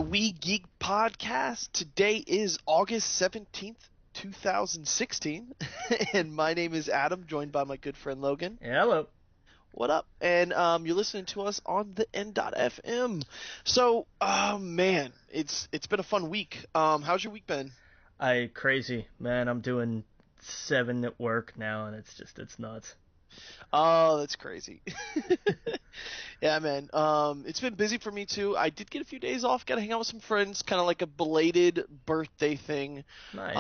We Geek podcast. Today is August 17th, 2016, and my name is Adam, joined by my good friend Logan. Hello. What up? And you're listening to us on the N.FM. So, man, it's been a fun week. How's your week been? Crazy, man. I'm doing 7 at work now, and it's nuts. Oh, that's crazy. Yeah, man. It's been busy for me too. I did get a few days off, got to hang out with some friends, kind of like a belated birthday thing. Nice.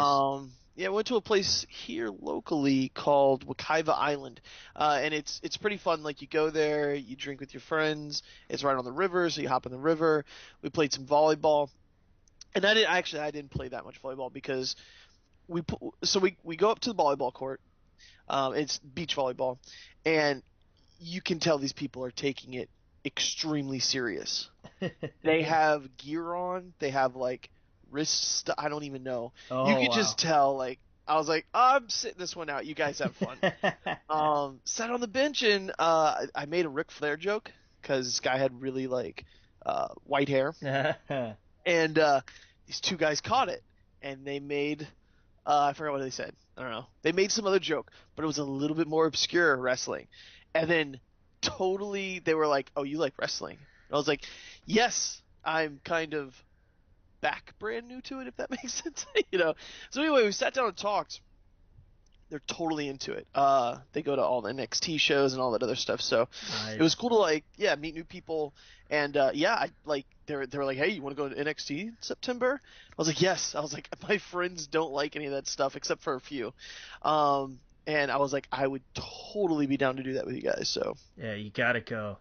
Yeah, I went to a place here locally called Wekiva Island, and it's pretty fun. Like, you go there, you drink with your friends. It's right on the river, so you hop in the river. We played some volleyball, and I didn't play that much volleyball because we go up to the volleyball court. It's beach volleyball, and you can tell these people are taking it extremely serious. They have gear on. They have like wrist. I don't even know. Oh, You could wow. just tell. Like, I was like, I'm sitting this one out. You guys have fun. Sat on the bench, and I made a Ric Flair joke because this guy had really like white hair, and these two guys caught it, and they made I forgot what they said. I don't know. They made some other joke, but it was a little bit more obscure wrestling. And then totally they were like, "Oh, you like wrestling?" And I was like, "Yes, I'm kind of back brand new to it, if that makes sense." So anyway, we sat down and talked. They're totally into it. They go to all the NXT shows and all that other stuff. So Nice. it was cool to meet new people. And they were like, "Hey, you want to go to NXT in September?" I was like, "Yes." I was like, "My friends don't like any of that stuff except for a few." And I was like, I would totally be down to do that with you guys. So Yeah, you gotta go.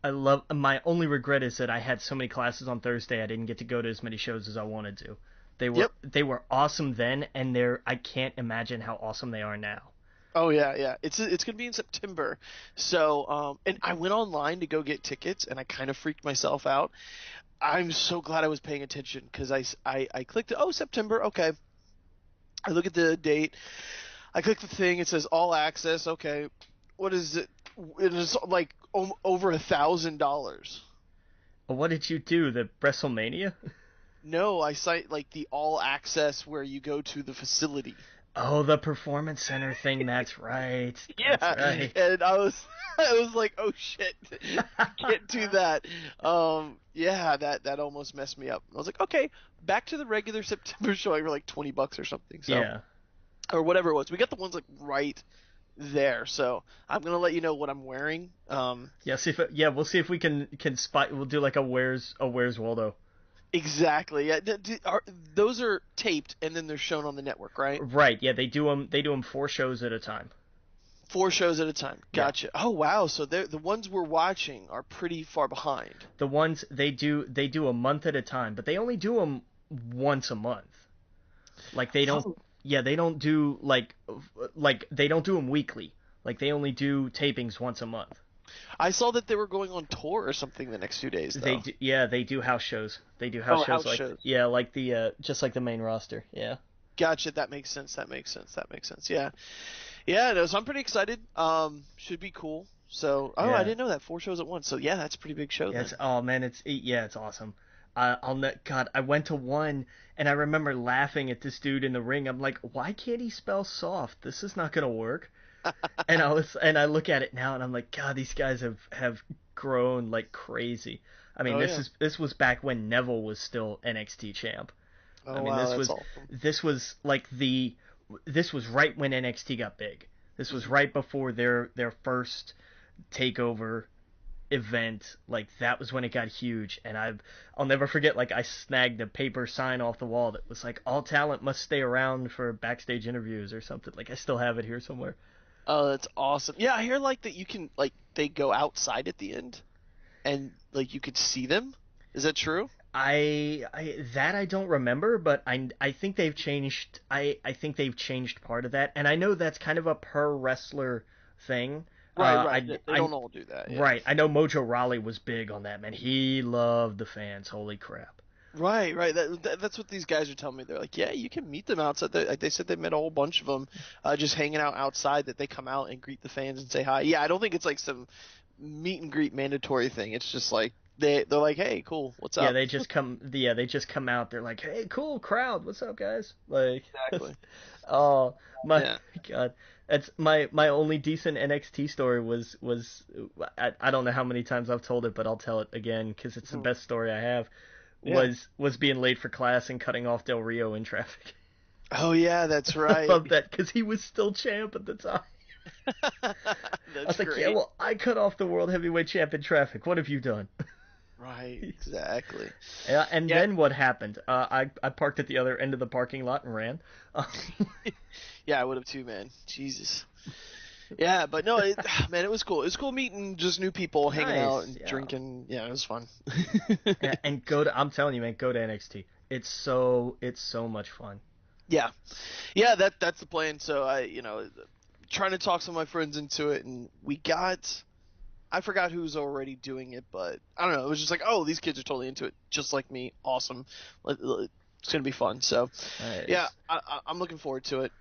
I love. My only regret is that I had so many classes on Thursday. I didn't get to go to as many shows as I wanted to. They were awesome then, and I can't imagine how awesome they are now. Oh yeah. It's gonna be in September. So and I went online to go get tickets, and I kind of freaked myself out. I'm so glad I was paying attention because I clicked it. Oh, September. Okay. I look at the date. I click the thing. It says all access. Okay. What is it? It is like over $1,000. What did you do? The WrestleMania? No, I cite like the all access where you go to the facility. Oh, the Performance Center thing. That's right. Yeah, That's right. and I was like, oh shit, I can't do that. Yeah, that almost messed me up. I was like, okay, back to the regular September showing for like $20 or something. So, Yeah. or whatever it was. We got the ones like right there. So I'm gonna let you know what I'm wearing. Yeah. We'll see if we can spot. We'll do like a Where's Waldo. Exactly. Yeah, those are taped and then they're shown on the network, right? Right. Yeah. They do them 4 shows at a time. 4 shows at a time. Gotcha. Yeah. Oh wow. So the ones we're watching are pretty far behind. The ones they do a month at a time, but they only do them once a month. Like they don't. Oh. Yeah, they don't do like they don't do them weekly. Like they only do tapings once a month. I saw that they were going on tour or something the next few days. Though. They do house shows. They do house shows shows. Yeah, like the just like the main roster. Yeah. Gotcha. That makes sense. Yeah. Yeah. No, so I'm pretty excited. Should be cool. So I didn't know that 4 shows at once. So yeah, that's a pretty big show. Yeah, then. it's awesome. I went to one and I remember laughing at this dude in the ring. I'm like, why can't he spell soft? This is not gonna work. and I look at it now and I'm like, God, these guys have grown like crazy. I mean, this was back when Neville was still NXT champ. Oh, I mean, wow, this was right when NXT got big. This was right before their first takeover event. Like, that was when it got huge, and I'll never forget, like, I snagged a paper sign off the wall that was like, all talent must stay around for backstage interviews or something. Like, I still have it here somewhere. Oh, that's awesome. Yeah, I hear like that you can like they go outside at the end and like you could see them. Is that true? I don't remember, but I think they've changed. I think they've changed part of that, and I know that's kind of a per wrestler thing. Right. They don't all do that. Yeah. Right. I know Mojo Rawley was big on that, man. He loved the fans. Holy crap. Right. That's what these guys are telling me. They're like, yeah, you can meet them outside. They said they met a whole bunch of them just hanging out outside, that they come out and greet the fans and say hi. Yeah, I don't think it's like some meet and greet mandatory thing. It's just like they're like, hey, cool, what's Yeah, up? they just come out. They're like, hey, cool crowd, what's up, guys? Like, Exactly. oh my Yeah. god, that's my only decent NXT story was I don't know how many times I've told it, but I'll tell it again because it's the Mhm. best story I have. Yeah. Was being late for class and cutting off Del Rio in traffic. Oh yeah, that's I right. love that because he was still champ at the time. I That's was like, yeah, great. well, I cut off the world heavyweight champ in traffic. What have you done? Right. Exactly. Yeah, and Yeah. then what happened? I parked at the other end of the parking lot and ran. Yeah, I would have too, man. Jesus. Yeah, but no, man, it was cool. It was cool meeting just new people, hanging out Nice, and yeah. drinking. Yeah, it was fun. And I'm telling you, man, go to NXT. It's so much fun. Yeah, yeah, that's the plan. So trying to talk some of my friends into it, and I forgot who's already doing it, but I don't know. It was just like, oh, these kids are totally into it, just like me. Awesome. It's gonna be fun. So, yeah, Nice. I'm looking forward to it.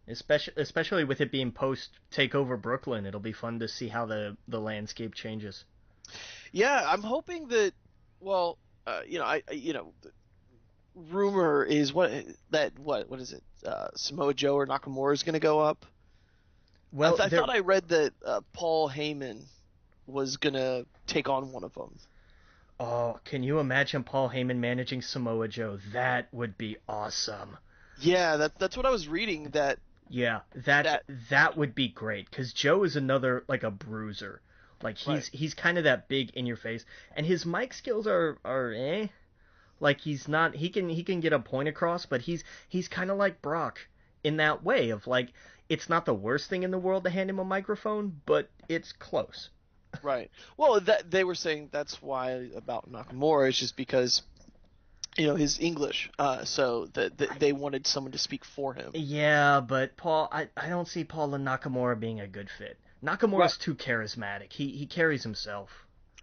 Especially with it being post Takeover Brooklyn, it'll be fun to see how the landscape changes. Yeah, I'm hoping that. Well, the rumor is what is it? Samoa Joe or Nakamura is gonna go up. Well, I there. thought I read that Paul Heyman was gonna take on one of them. Oh, can you imagine Paul Heyman managing Samoa Joe? That would be awesome. Yeah, that's what I was reading. Yeah, That that would be great because Joe is another like a bruiser. Like right, he's kind of that big in your face, and his mic skills are eh. Like he's not he can get a point across, but he's kind of like Brock in that way of like it's not the worst thing in the world to hand him a microphone, but it's close. right. Well, that they were saying that's why about Nakamura is just because his English. So that they wanted someone to speak for him. Yeah, but I don't see Paul and Nakamura being a good fit. Right. Nakamura's too charismatic. He carries himself.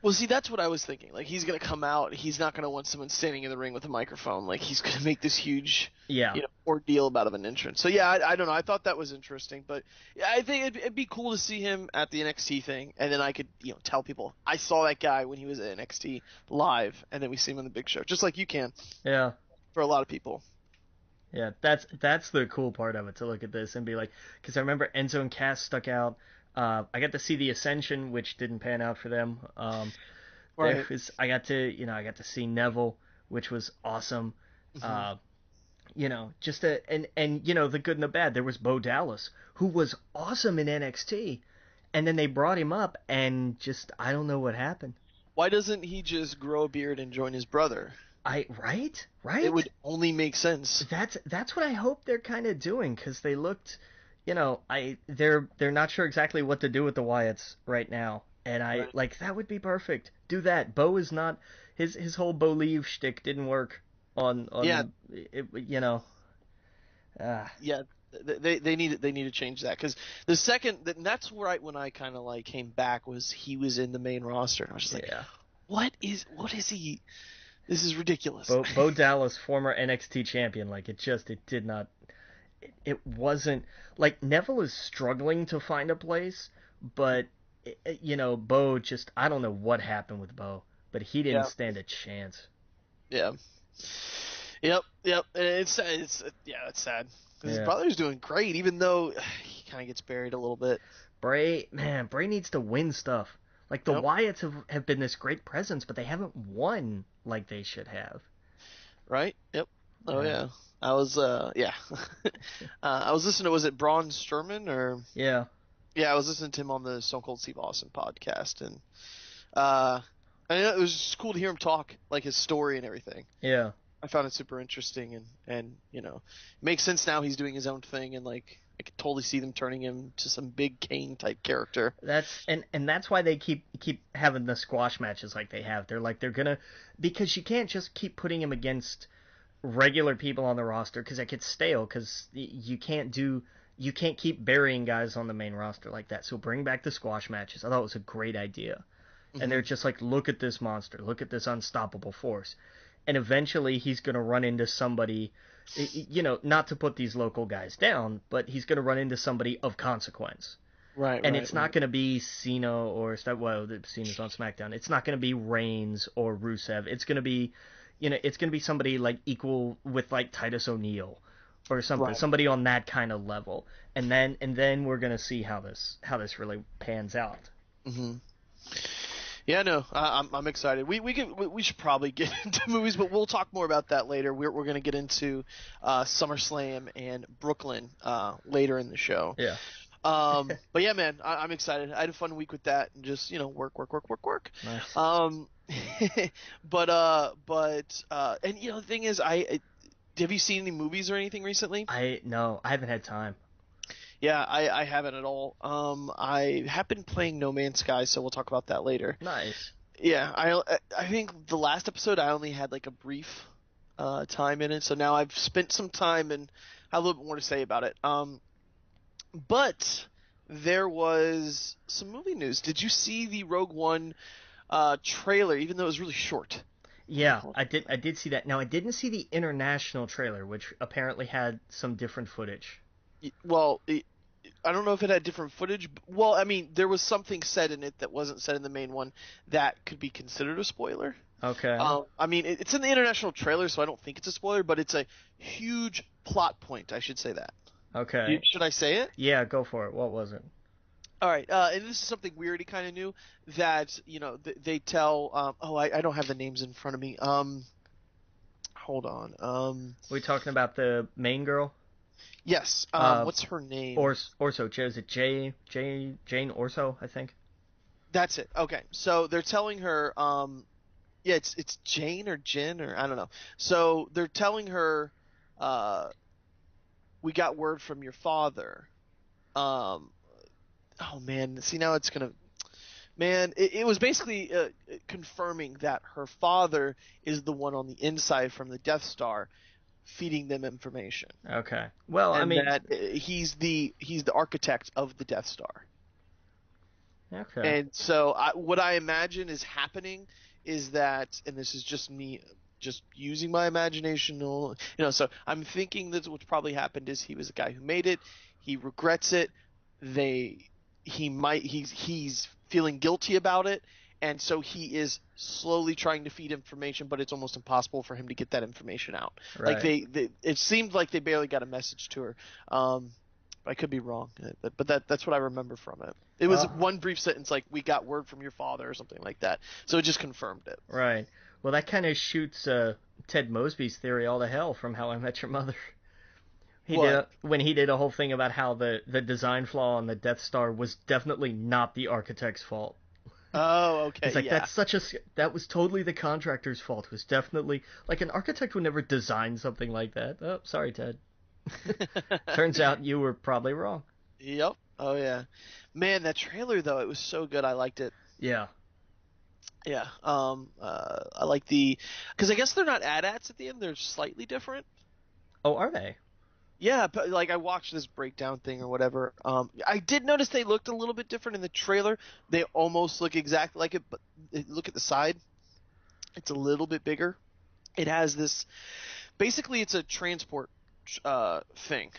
Well, see, that's what I was thinking. Like, he's gonna come out. He's not gonna want someone standing in the ring with a microphone. Like, he's gonna make this huge, Yeah. ordeal about of an entrance. So yeah, I don't know. I thought that was interesting, but yeah, I think it'd be cool to see him at the NXT thing, and then I could, tell people I saw that guy when he was at NXT live, and then we see him on the big show, just like you can Yeah. for a lot of people. Yeah, that's the cool part of it to look at this and be like, because I remember Enzo and Cass stuck out. I got to see the Ascension, which didn't pan out for them. There Right. was I got to see Neville, which was awesome. Hmm. Uh, just and the good and the bad. There was Bo Dallas, who was awesome in NXT, and then they brought him up, and just I don't know what happened. Why doesn't he just grow a beard and join his brother? Right, It right. would only make sense. That's what I hope they're kind of doing because they looked, they're not sure exactly what to do with the Wyatts right now, and I Right. like that would be perfect. Do that. Bo is not his whole Bo Leave shtick didn't work Yeah. on it, you know. Uh, Yeah, they need to change that because the second that's right when I kind of like came back was he was in the main roster and I was just like, yeah. what is he? This is ridiculous. Bo Dallas, former NXT champion, like it did not it wasn't like Neville is struggling to find a place, but Bo just I don't know what happened with Bo, but he didn't Yeah, stand a chance. yeah, yep. And it's yeah, it's sad because his Yeah, brother's doing great, even though he kind of gets buried a little bit. Bray needs to win stuff. Like the Yep. Wyatts have been this great presence, but they haven't won like they should have. Right. Yep. Oh Yeah, yeah. I was yeah. I was listening to was it Braun Strowman or yeah, yeah, I was listening to him on the Stone Cold Steve Austin podcast and uh I know it was just cool to hear him talk like his story and everything. yeah. I found it super interesting and it makes sense now he's doing his own thing and like I could totally see them turning him to some big Kane type character. And that's why they keep having the squash matches like they have. They're gonna because you can't just keep putting him against regular people on the roster because it gets stale because you can't keep burying guys on the main roster like that. So bring back the squash matches. I thought it was a great idea. And Hmm. they're just like, look at this monster, look at this unstoppable force, and eventually he's gonna run into somebody, not to put these local guys down, but he's gonna run into somebody of consequence. Right, And right, it's not right. going to be Cena or Cena's on SmackDown. It's not going to be Reigns or Rusev. It's going to be, it's going to be somebody like equal with like Titus O'Neil or something, Right. somebody on that kind of level. And then we're going to see how this really pans out. Hmm. Yeah, no, I'm excited. We should probably get into movies, but we'll talk more about that later. We're gonna get into SummerSlam and Brooklyn later in the show. Yeah. But yeah, man, I'm excited. I had a fun week with that, and just work, work, work, work, work. Nice. Um, and the thing is, have you seen any movies or anything recently? No, I haven't had time. Yeah, I haven't at all. I have been playing No Man's Sky, so we'll talk about that later. Nice. Yeah, I think the last episode I only had like a brief time in it, so now I've spent some time and have a little bit more to say about it. But there was some movie news. Did you see the Rogue One trailer? Even though it was really short. Yeah, I did see that. Now I didn't see the international trailer, which apparently had some different footage. Well, I don't know if it had different footage. Well, I mean, there was something said in it that wasn't said in the main one that could be considered a spoiler. Okay. I mean, it's in the international trailer, so I don't think it's a spoiler, but it's a huge plot point. I should say that. Okay. Should I say it? Yeah, go for it. What was it? All right. And this is something weird, kind of new that they tell. I don't have the names in front of me. Hold on. We talking about the main girl? Yes. Uh, What's her name? Orso. Is it Jane Orso? I think. That's it. Okay. So they're telling her. Yeah, it's Jane or Jen or I don't know. So they're telling her, we got word from your father. Um, oh man, see now it's gonna. Man, it was basically confirming that her father is the one on the inside from the Death Star, feeding them information, Okay. Well, I and mean, that he's the architect of the Death Star. okay. And so what I imagine is happening is that, and this is just me, just using my imagination, so I'm thinking that what's probably happened is he was the guy who made it. He regrets it. He's feeling guilty about it. And so he is slowly trying to feed information, but it's almost impossible for him to get that information out. Like Right. it seemed like they barely got a message to her. I could be wrong, but that's what I remember from it. It was Well, one brief sentence like, "We got word from your father" or something like that. So it just confirmed it. right. Well, that kind of shoots Ted Mosby's theory all to hell from How I Met Your Mother. What? When he did a whole thing about how the design flaw on the Death Star was definitely not the architect's fault. Oh, He's okay, like, yeah. that was totally the contractor's fault. It was definitely like an architect would never design something like that. Oh, sorry, Ted. Turns out you were probably wrong. Yep. Oh yeah. Man, that trailer though, it was so good. I liked it. Yeah. Yeah. I like because I guess they're not AT-ATs at the end. They're slightly different. Oh, are they? Yeah, but like I watched this breakdown thing or whatever. I did notice they looked a little bit different in the trailer. They almost look exactly like it, but look at the side. It's a little bit bigger. It has this. Basically, it's a transport thing.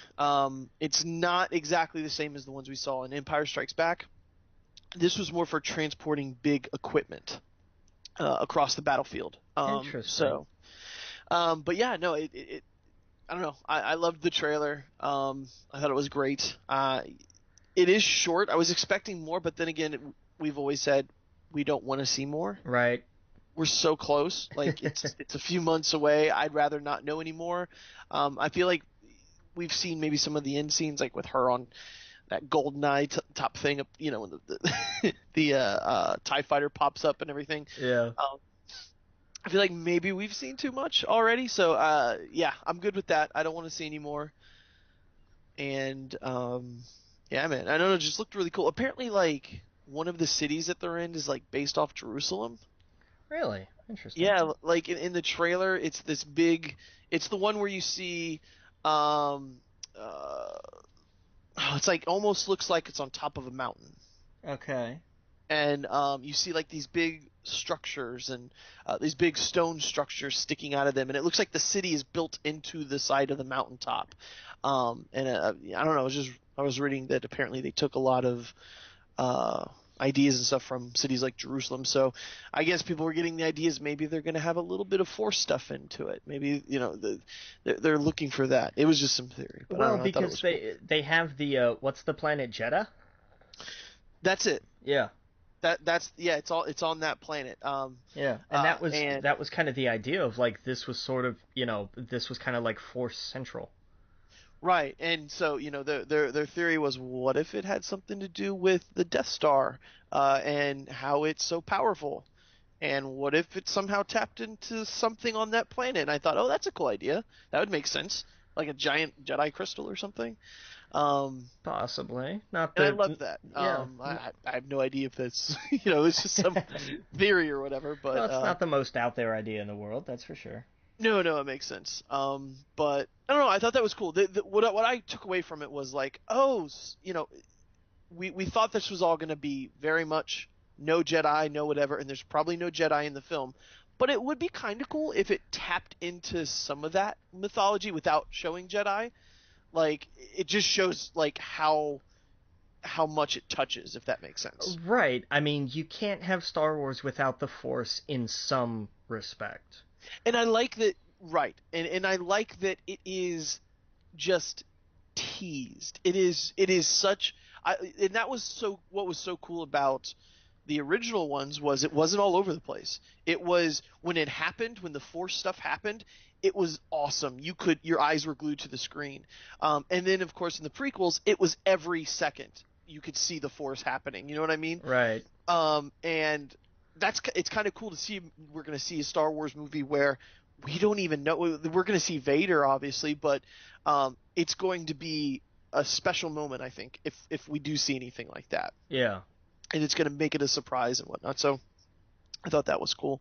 It's not exactly the same as the ones we saw in Empire Strikes Back. This was more for transporting big equipment across the battlefield. Interesting. But yeah, no, it I don't know. I loved the trailer. I thought it was great. It is short. I was expecting more, but then again, we've always said we don't want to see more. Right. We're so close. Like it's a few months away. I'd rather not know anymore. I feel like we've seen maybe some of the end scenes, like with her on that golden eye top thing, when the TIE fighter pops up and everything. Yeah. I feel like maybe we've seen too much already, so yeah, I'm good with that. I don't want to see any more. And yeah, man, I don't know, it just looked really cool. Apparently, like one of the cities that they're in is like based off Jerusalem. Really? Interesting. Yeah, like in the trailer, it's this big. It's the one where you see, it's like almost looks like it's on top of a mountain. Okay. And you see like these big structures and these big stone structures sticking out of them, and it looks like the city is built into the side of the mountaintop. And I don't know, it's just I was reading that apparently they took a lot of ideas and stuff from cities like Jerusalem. So I guess people were getting the ideas. Maybe they're going to have a little bit of Force stuff into it. Maybe they're looking for that. It was just some theory, but I Well, don't know. I thought it because was cool. they have the what's the planet Jeddah? That's it. Yeah. That's yeah. It's on that planet. Yeah, and And that was kind of the idea of like this was sort of this was kind of like Force Central. right, and so their theory was, what if it had something to do with the Death Star, and how it's so powerful, and what if it somehow tapped into something on that planet? And I thought, oh, that's a cool idea. That would make sense, like a giant Jedi crystal or something. Possibly not And I the love that. yeah. I have no idea if it's it's just some theory or whatever, but Well, it's not the most out there idea in the world, that's for sure. no, it makes sense. But I don't know. I thought that was cool. What I took away from it was like, oh, we thought this was all going to be very much no Jedi, no whatever, and there's probably no Jedi in the film. But it would be kind of cool if it tapped into some of that mythology without showing Jedi. Like, it just shows like how much it touches, if that makes sense. Right. I mean, you can't have Star Wars without the Force in some respect. And I like that, right? And I like that it is just teased. It is such. And that was what was so cool about the original ones was it wasn't all over the place. It was when it happened, when the Force stuff happened, it was awesome. Your eyes were glued to the screen. And then of course in the prequels, it was every second you could see the Force happening. You know what I mean? Right. And it's kind of cool to see. We're going to see a Star Wars movie where we don't even know. We're going to see Vader, obviously, but it's going to be a special moment, I think, if we do see anything like that. Yeah. And it's going to make it a surprise and whatnot. So I thought that was cool.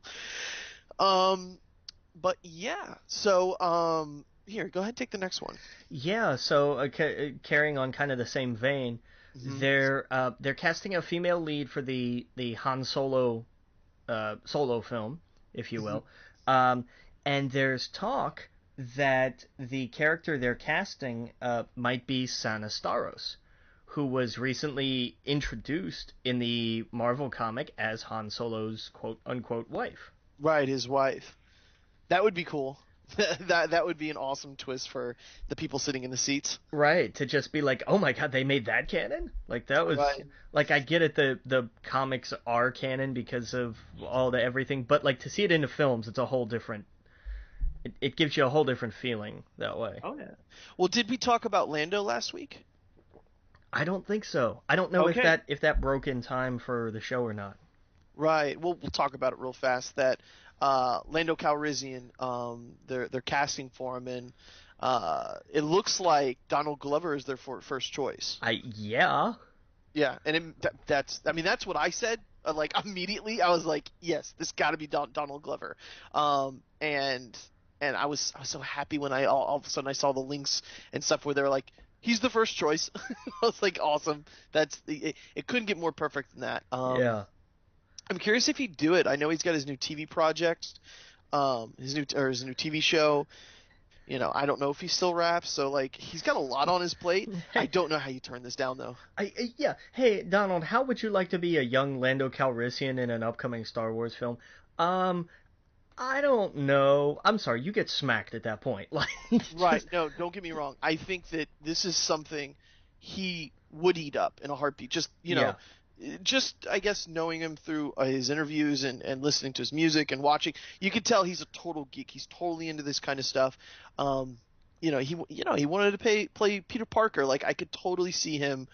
But yeah. So here, go ahead and take the next one. Yeah. So carrying on kind of the same vein, they're casting a female lead for the Han Solo solo film, if you will. And there's talk that the character they're casting might be Sana Starros, who was recently introduced in the Marvel comic as Han Solo's quote-unquote wife. Right, his wife. That would be cool. That would be an awesome twist for the people sitting in the seats. Right, to just be like, oh my god, they made that canon? Like, that was... Right. Like, I get it, the comics are canon because of all the everything, but, like, to see it in the films, it's a whole different... It gives you a whole different feeling that way. Oh, yeah. Well, did we talk about Lando last week? I don't think so. I don't know if that broke in time for the show or not. Right. We'll talk about it real fast. That Lando Calrissian, they're casting for him, and it looks like Donald Glover is their first choice. Yeah. Yeah, and that's what I said. Like immediately, I was like, yes, this got to be Donald Glover. And I was so happy when all of a sudden I saw the links and stuff where they were like, he's the first choice. I was like, awesome. It couldn't get more perfect than that. Yeah. I'm curious if he'd do it. I know he's got his new TV project, his new TV show. I don't know if he still raps, so like he's got a lot on his plate. I don't know how you turn this down though. Yeah. Hey, Donald, how would you like to be a young Lando Calrissian in an upcoming Star Wars film? I don't know. I'm sorry, you get smacked at that point. Like, right? No, don't get me wrong. I think that this is something he would eat up in a heartbeat. Just just I guess knowing him through his interviews and listening to his music and watching, you could tell he's a total geek. He's totally into this kind of stuff. He wanted to play Peter Parker. Like I could totally see him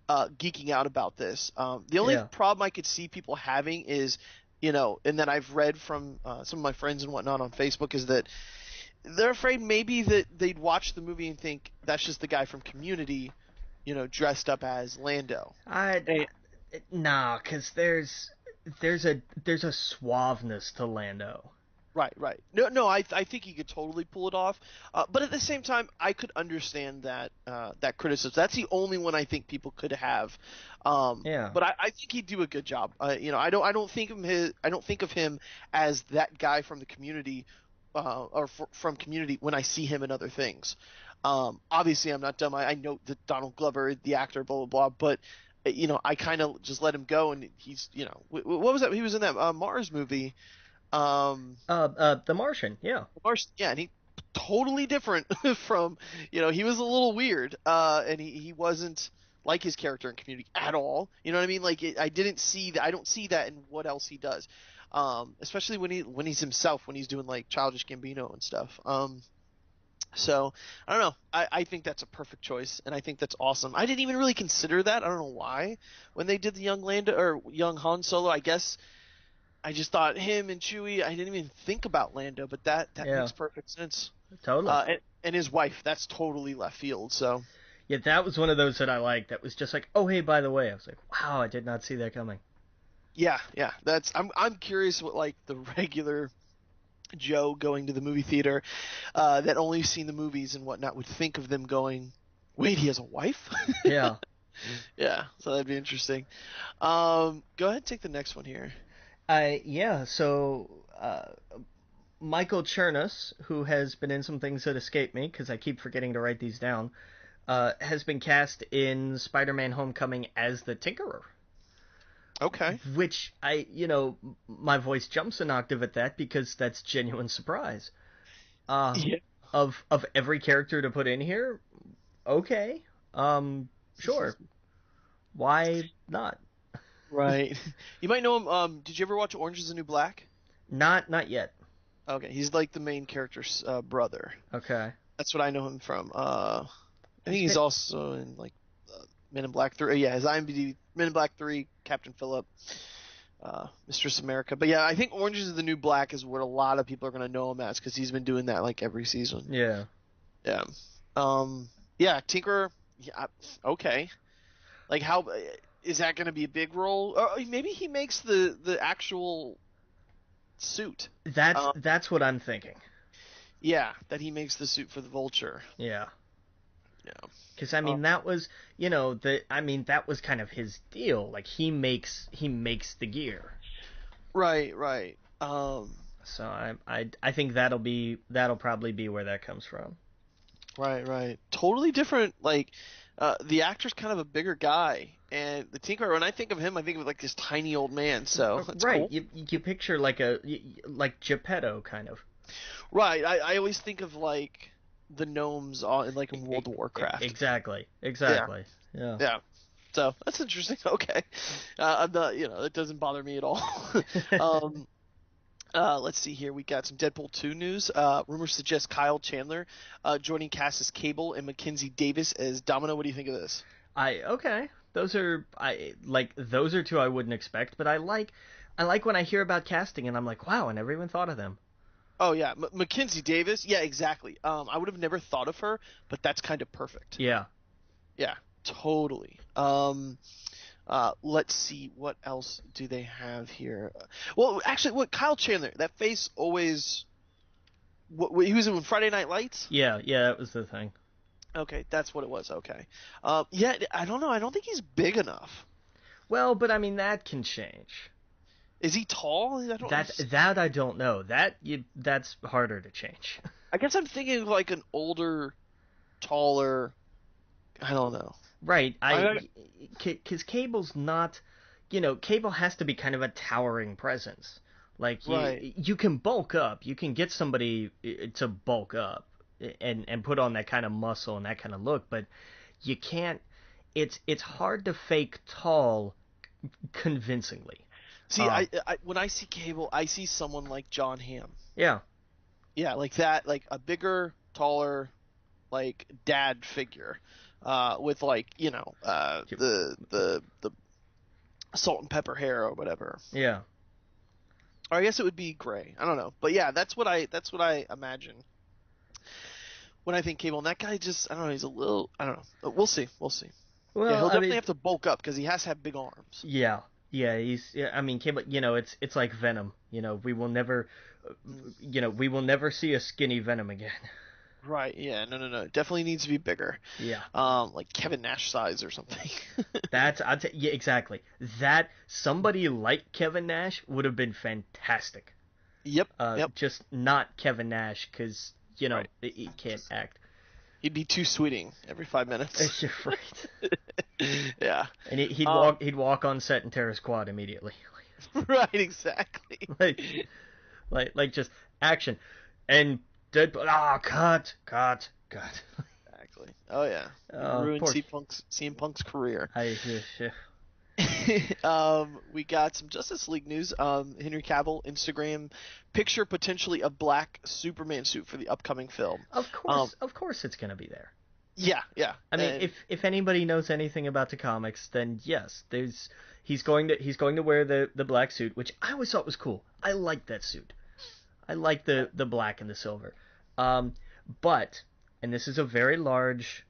geeking out about this. The only problem I could see people having is, and that I've read from some of my friends and whatnot on Facebook, is that they're afraid maybe that they'd watch the movie and think that's just the guy from Community, dressed up as Lando. Nah, because there's a suaveness to Lando. Right. No, I think he could totally pull it off. But at the same time, I could understand that criticism. That's the only one I think people could have. But I think he'd do a good job. I don't think of him as that guy from the Community from Community when I see him in other things. Obviously, I'm not dumb. I know that Donald Glover, the actor, blah blah blah, but I kind of just let him go, and he's, what was that? He was in that Mars movie. The Martian, yeah. Mars, yeah, and he totally different from, he was a little weird, and he wasn't like his character in Community at all. You know what I mean? Like I didn't see that. I don't see that in what else he does. Especially when he's himself, when he's doing like Childish Gambino and stuff. So I don't know. I think that's a perfect choice, and I think that's awesome. I didn't even really consider that. I don't know why when they did the young Lando or young Han Solo. I guess I just thought him and Chewie. I didn't even think about Lando, but that Yeah. makes perfect sense. Totally. And his wife, that's totally left field. So Yeah, that was one of those that I liked. That was just like, oh hey, by the way, I was like, wow, I did not see that coming. yeah. I'm curious what like the regular Joe going to the movie theater that only seen the movies and whatnot would think of them going, wait, he has a wife? Yeah. Yeah, so that'd be interesting. Go ahead and take the next one here. So Michael Chernus, who has been in some things that escape me because I keep forgetting to write these down, has been cast in Spider-Man: Homecoming as the Tinkerer. Okay. Which my voice jumps an octave at that because that's genuine surprise. Yeah. Of every character to put in here, okay, sure, why not? Right. You might know him. Did you ever watch Orange is the New Black? Not yet. Okay, he's like the main character's brother. Okay. That's what I know him from. I think he's also in like Men in Black 3. Yeah, his IMDb, Men in Black 3, Captain Phillip, Mistress America. But yeah, I think Orange is the New Black is what a lot of people are going to know him as because he's been doing that like every season. Yeah. Yeah. Yeah, Tinker. Yeah, okay. Like, how is that going to be a big role? Or maybe he makes the actual suit. That's what I'm thinking. Yeah, that he makes the suit for the Vulture. Yeah. Yeah. Because that was that was kind of his deal. Like he makes the gear. Right. So I think that'll probably be where that comes from. Right. Totally different. Like, the actor's kind of a bigger guy, and the Tinkerer. When I think of him, I think of like this tiny old man. So that's right. Cool. You picture like Geppetto kind of. Right. I always think of like the gnomes in World of Warcraft. Exactly. Yeah. So that's interesting. Okay. I'm not, it doesn't bother me at all. Let's see here. We got some Deadpool 2 news. Rumors suggest Kyle Chandler joining cast as Cable and Mackenzie Davis as Domino. What do you think of this? Okay. Those are two I wouldn't expect, but I like when I hear about casting and I'm like, wow, I never even thought of them. Oh yeah, Mackenzie Davis. Yeah, exactly. I would have never thought of her, but that's kind of perfect. Yeah. Yeah, totally. Let's see, what else do they have here? Well, actually, Kyle Chandler? That face always. He was in Friday Night Lights? Yeah, that was the thing. Okay, that's what it was. Okay. Yeah, I don't know. I don't think he's big enough. Well, but that can change. Is he tall? That I don't know. That's harder to change. I guess I'm thinking of like an older, taller. I don't know. Right. Because Cable's not. Cable has to be kind of a towering presence. Like you can bulk up. You can get somebody to bulk up and put on that kind of muscle and that kind of look, but you can't. It's hard to fake tall convincingly. See, I when I see Cable, I see someone like John Hamm. Yeah. Yeah, like that, like a bigger, taller, like dad figure, with like the salt and pepper hair or whatever. Yeah. Or I guess it would be gray. I don't know, but yeah, that's what I imagine when I think Cable. And that guy just, I don't know, he's a little, I don't know. But we'll see. Well, yeah, he'll definitely have to bulk up because he has to have big arms. Yeah. Yeah, Cable. It's like Venom. We will never see a skinny Venom again. Right. Yeah. No. Definitely needs to be bigger. Yeah. Like Kevin Nash size or something. Yeah, exactly. That somebody like Kevin Nash would have been fantastic. Yep. Yep. Just not Kevin Nash, because Right. he can't act. He'd be too sweeting every 5 minutes. You're right. Yeah. And he'd walk on set and tear his quad immediately. Right. Exactly. like just action, and Deadpool. Ah, cut. Exactly. Oh yeah. Ruined CM Punk's career. We got some Justice League news. Henry Cavill Instagram picture potentially a black Superman suit for the upcoming film. Of course, it's gonna be there. Yeah. I mean, if anybody knows anything about the comics, then yes, he's going to wear the black suit, which I always thought was cool. I like that suit. I like the black and the silver. But, and this is a very large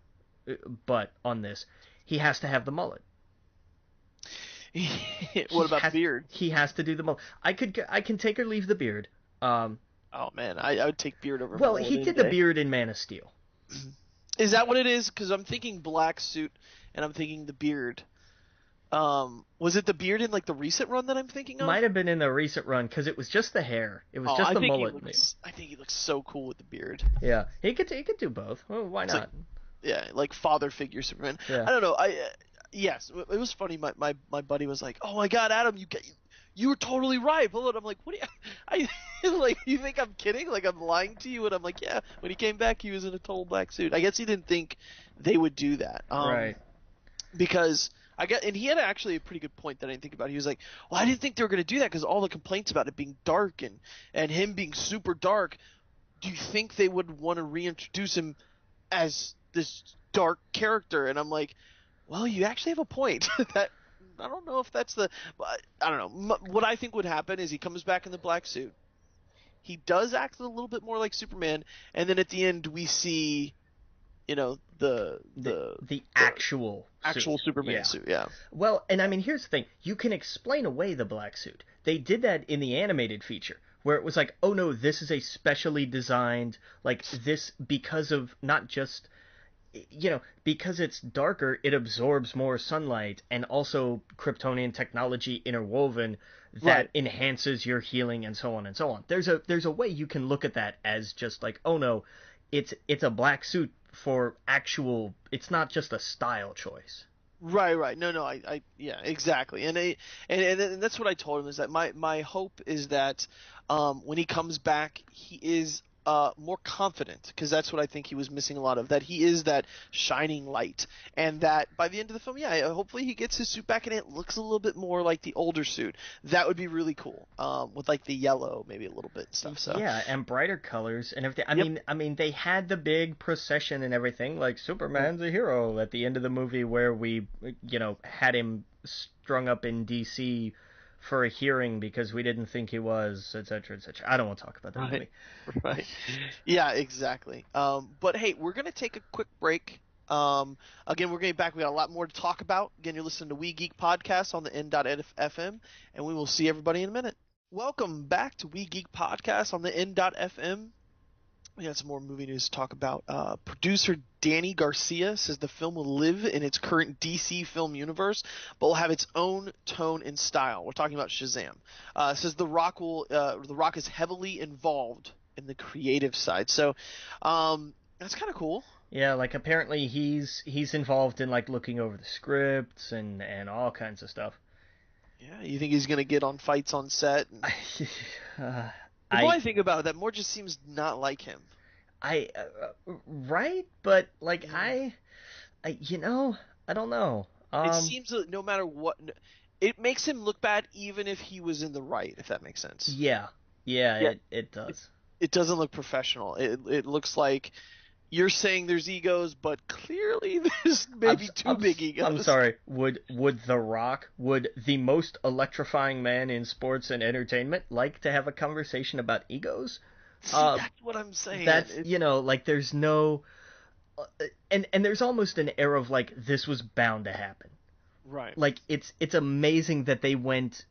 but on this, he has to have the mullet. What about beard? He has to do the mullet. I can take or leave the beard. Oh man, I would take beard over. Well, he did the beard in Man of Steel. Is that what it is? Because I'm thinking black suit, and I'm thinking the beard. Was it the beard in like the recent run that I'm thinking of? Might have been in the recent run, because it was just the hair. It was just the mullet. I think he looks so cool with the beard. Yeah, he could do both. Well, why not? Like father figure Superman. Yeah. I don't know. Yes, it was funny. My buddy was like, "Oh my God, Adam, you were totally right." But I'm like, "What? Like, you think I'm kidding? Like I'm lying to you?" And I'm like, "Yeah." When he came back, he was in a total black suit. I guess he didn't think they would do that. Right. Because and he had actually a pretty good point that I didn't think about. He was like, "Well, I didn't think they were going to do that because all the complaints about it being dark and him being super dark. Do you think they would want to reintroduce him as this dark character?" And I'm like, well, you actually have a point. That I don't know if that's I don't know. What I think would happen is he comes back in the black suit. He does act a little bit more like Superman, and then at the end we see, the actual Superman suit. Yeah. Well, and I mean, here's the thing: you can explain away the black suit. They did that in the animated feature, where it was like, oh no, this is a specially designed, like this, because of not just, because it's darker, it absorbs more sunlight, and also Kryptonian technology interwoven that enhances your healing, and so on and so on. There's a way you can look at that as just like, oh no, it's a black suit for actual. It's not just a style choice. Right. No, yeah, exactly. And that's what I told him, is that my hope is that when he comes back, he is more confident, because that's what I think he was missing a lot of, that he is that shining light, and that by the end of the film, hopefully he gets his suit back and it looks a little bit more like the older suit. That would be really cool, with like the yellow maybe a little bit and stuff. So yeah, and brighter colors and everything. I mean they had the big procession and everything, like Superman's a hero at the end of the movie, where we had him strung up in DC for a hearing because we didn't think he was, etc., etc. I don't want to talk about that movie. Right. Yeah, exactly. But hey, we're going to take a quick break. Again, we're getting back. We got a lot more to talk about. Again, you're listening to We Geek Podcast on the N.FM, and we will see everybody in a minute. Welcome back to We Geek Podcast on the N.FM. We got some more movie news to talk about. Producer Danny Garcia says the film will live in its current DC film universe, but will have its own tone and style. We're talking about Shazam. Says The Rock is heavily involved in the creative side. So that's kind of cool. Yeah, like apparently he's involved in like looking over the scripts and all kinds of stuff. Yeah, you think he's gonna get on fights on set? The more I think about it, that more just seems not like him. Right? But like I don't know. It seems that no matter what, it makes him look bad even if he was in the right, if that makes sense. Yeah. It does. It doesn't look professional. It looks like you're saying there's egos, but clearly there's maybe two big egos. I'm sorry. Would The Rock, would the most electrifying man in sports and entertainment, like to have a conversation about egos? See, that's what I'm saying. That's like there's no, and there's almost an air of like this was bound to happen. Right. Like it's amazing that they went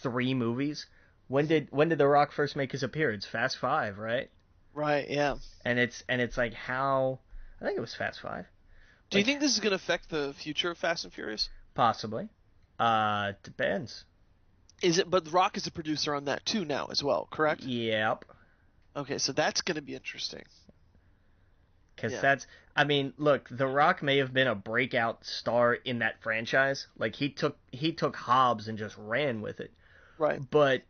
3 movies. When did The Rock first make his appearance? Fast 5, right? Right, yeah. And it's like how, I think it was Fast 5. Do you think this is going to affect the future of Fast and Furious? Possibly. Depends. Is it? But The Rock is a producer on that too now as well, correct? Yep. Okay, so that's gonna be interesting. Because Yeah. I mean, look, The Rock may have been a breakout star in that franchise. Like he took Hobbs and just ran with it. Right. But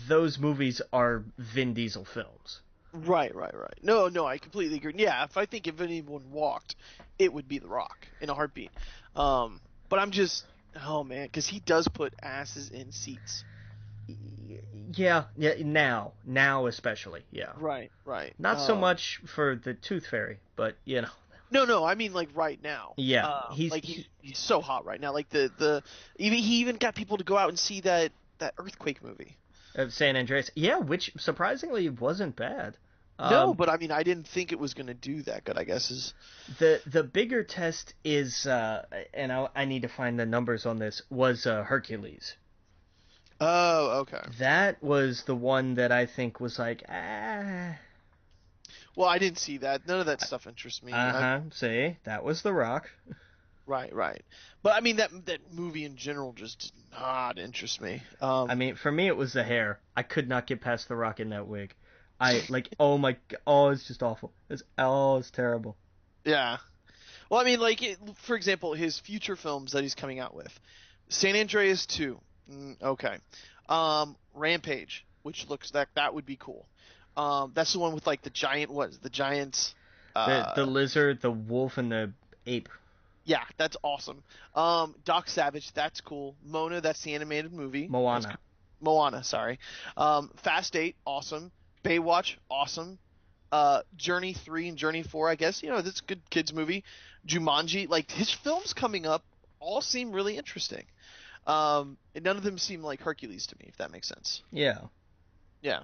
those movies are Vin Diesel films. Right. Right. Right. No. No. I completely agree. Yeah. If anyone walked, it would be The Rock in a heartbeat. But I'm just. Oh man, because he does put asses in seats. Yeah, yeah. Now especially, yeah. Right. Right. Not so much for the Tooth Fairy, but you know. No, no, I mean like right now. Yeah, Like he's so hot right now. Like the even he even got people to go out and see that earthquake movie. San Andreas. Yeah, which surprisingly wasn't bad. No, Um, but I mean I didn't think it was gonna do that good. I guess is. the bigger test is, and I need to find the numbers on this. Was Hercules. Oh, okay. That was the one that I think was like, Well, I didn't see that. None of that stuff interests me. See, that was The Rock. Right, right. But I mean that movie in general just did not interest me. I mean, for me, it was the hair. I could not get past The Rock in that wig. I like, oh my, oh, it's just awful. It's terrible. Yeah. Well, I mean, like for example, his future films that he's coming out with, San Andreas 2. Okay. Rampage, which looks that would be cool. That's the one with like the giant the giants. The lizard, the wolf, and the ape. Yeah, that's awesome. Doc Savage, that's cool. Mona, that's the animated movie. Moana. Moana, sorry. Fast 8, awesome. Baywatch, awesome. Journey 3 and Journey 4, I guess. That's a good kids movie. Jumanji, like his films coming up all seem really interesting. And none of them seem like Hercules to me, if that makes sense. Yeah. Yeah.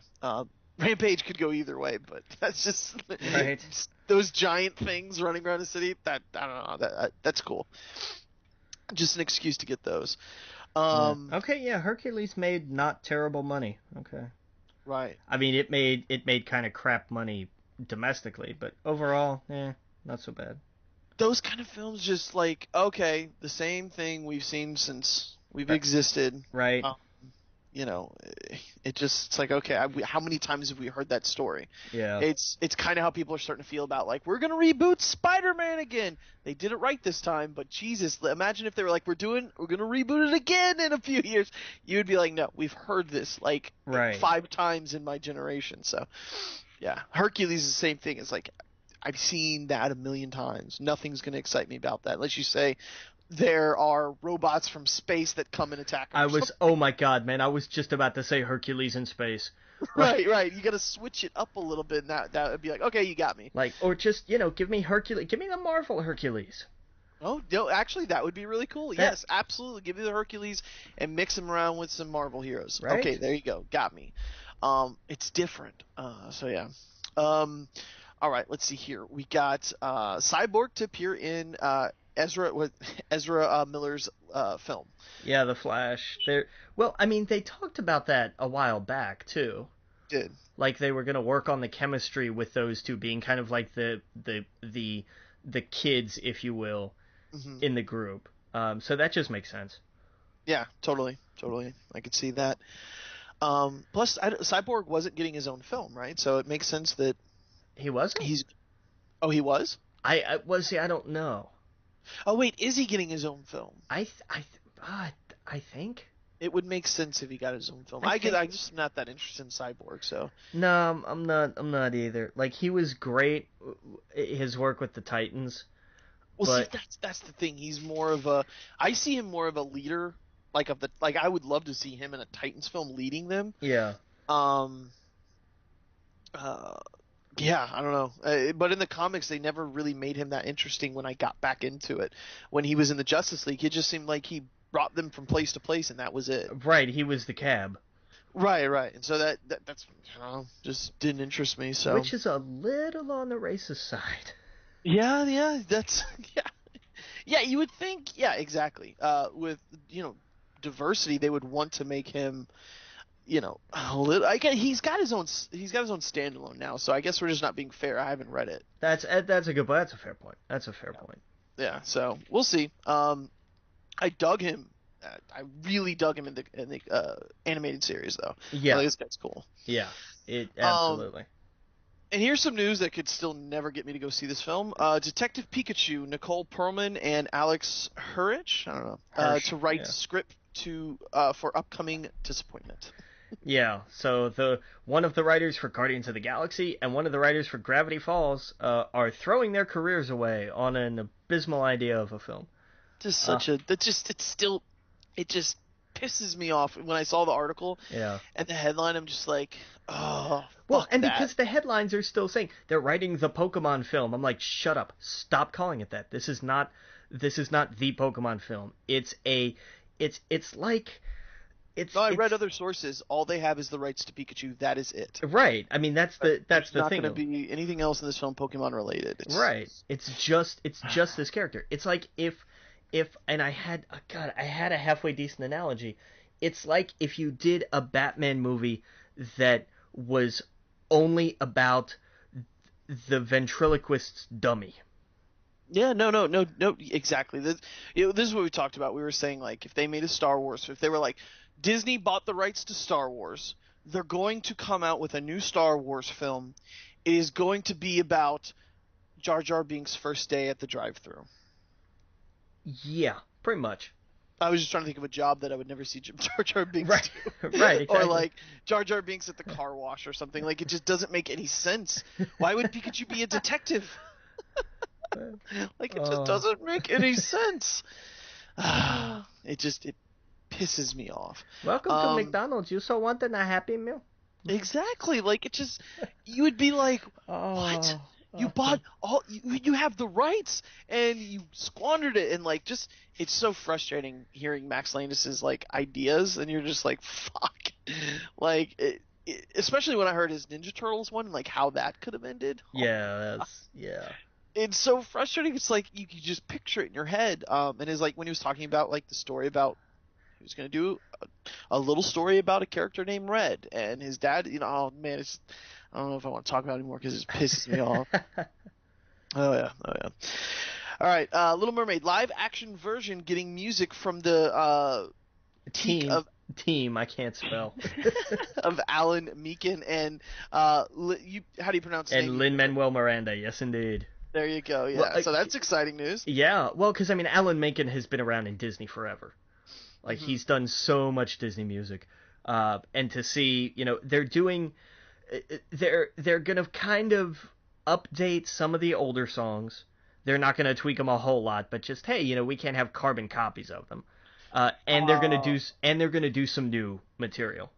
Rampage could go either way, but that's just right. Those giant things running around the city. That I don't know. That's cool. Just an excuse to get those. Yeah. Okay, yeah. Hercules made not terrible money. Okay. Right. I mean, it made kind of crap money domestically, but overall, not so bad. Those kind of films just like, okay, the same thing we've seen since we've existed. Right. It's like, okay, how many times have we heard that story? Yeah. It's kind of how people are starting to feel about like, we're gonna reboot Spider-Man again. They did it right this time, but Jesus, imagine if they were like, we're gonna reboot it again in a few years. You would be like, no, we've heard this like right. 5 times in my generation. So, yeah, Hercules is the same thing. It's like, I've seen that a million times. Nothing's gonna excite me about that unless you say there are robots from space that come and attack. Oh my god, man! I was just about to say Hercules in space. Right, right. You got to switch it up a little bit. And that would be like, okay, you got me. Like, or just give me Hercules. Give me the Marvel Hercules. Oh no, actually, that would be really cool. Yes, absolutely. Give me the Hercules and mix them around with some Marvel heroes. Right? Okay, there you go. Got me. It's different. So yeah. All right. Let's see here. We got Cyborg to appear in Ezra Miller's film. Yeah, The Flash. Well, I mean, they talked about that a while back too. Did. Like they were gonna work on the chemistry with those two being kind of like the kids, if you will, in the group. So that just makes sense. Yeah, totally. I could see that. Plus, Cyborg wasn't getting his own film, right? So it makes sense that he wasn't. Oh, he was. I don't know. Oh wait, is he getting his own film? I think it would make sense if he got his own film. I'm just not that interested in Cyborg, so. No, I'm not either. Like he was great, his work with the Titans. Well, see, that's the thing. He's more of I see him more of a leader, like I would love to see him in a Titans film leading them. Yeah. Yeah, I don't know. But in the comics, they never really made him that interesting when I got back into it. When he was in the Justice League, it just seemed like he brought them from place to place, and that was it. Right, he was the cab. Right. And so that's just didn't interest me. So which is a little on the racist side. Yeah, that's yeah. You would think, yeah, exactly. With diversity, they would want to make him. A little. He's got his own standalone now, so I guess we're just not being fair. I haven't read it. That's a good point. That's a fair point. Yeah, so we'll see. I dug him I really dug him in the animated series though. Yeah. This guy's cool. Yeah. It absolutely. And here's some news that could still never get me to go see this film. Detective Pikachu, Nicole Perlman and Alex Hirsch, I don't know, to write script for upcoming Disappointment. Yeah, so one of the writers for Guardians of the Galaxy and one of the writers for Gravity Falls are throwing their careers away on an abysmal idea of a film. Just it just pisses me off when I saw the article. Yeah. And the headline, I'm just like, oh. Well, and because the headlines are still saying they're writing the Pokemon film, I'm like, shut up, stop calling it that. This is not the Pokemon film. No, I read other sources. All they have is the rights to Pikachu. That is it. Right. I mean, that's the thing. There's not going to be anything else in this film Pokemon related. Right. It's just this character. It's like if and I had a halfway decent analogy. It's like if you did a Batman movie that was only about the ventriloquist's dummy. Yeah, no, exactly. This is what we talked about. We were saying, like, if they made a Star Wars, if they were like, Disney bought the rights to Star Wars, they're going to come out with a new Star Wars film. It is going to be about Jar Jar Binks' first day at the drive-thru. Yeah, pretty much. I was just trying to think of a job that I would never see Jar Jar Binks do. Right, exactly. Or like Jar Jar Binks at the car wash or something. Like, it just doesn't make any sense. Why would Pikachu be a detective? Like, it just doesn't make any sense. It pisses me off. Welcome to McDonald's. You so wanted a Happy Meal? Exactly. Like, it just, you would be like, what? You bought you have the rights and you squandered it, and like, just, it's so frustrating hearing Max Landis's like ideas, and you're just like, fuck. Like, especially when I heard his Ninja Turtles one, and like how that could have ended. Yeah, It's so frustrating. It's like you just picture it in your head. And it's like when he was talking about like the story about he was going to do a little story about a character named Red and his dad. You know, oh man, I don't know if I want to talk about it anymore because it pisses me off. Oh yeah. All right, Little Mermaid live action version getting music from the team I can't spell of Alan Menken and how do you pronounce his name? And Lin-Manuel Miranda. Yes, indeed. There you go. Yeah, well, so that's exciting news. Yeah, well, because I mean, Alan Menken has been around in Disney forever. Like, he's done so much Disney music, and to see, you know, they're gonna kind of update some of the older songs. They're not gonna tweak them a whole lot, but just, hey, you know, we can't have carbon copies of them. And they're gonna do some new material.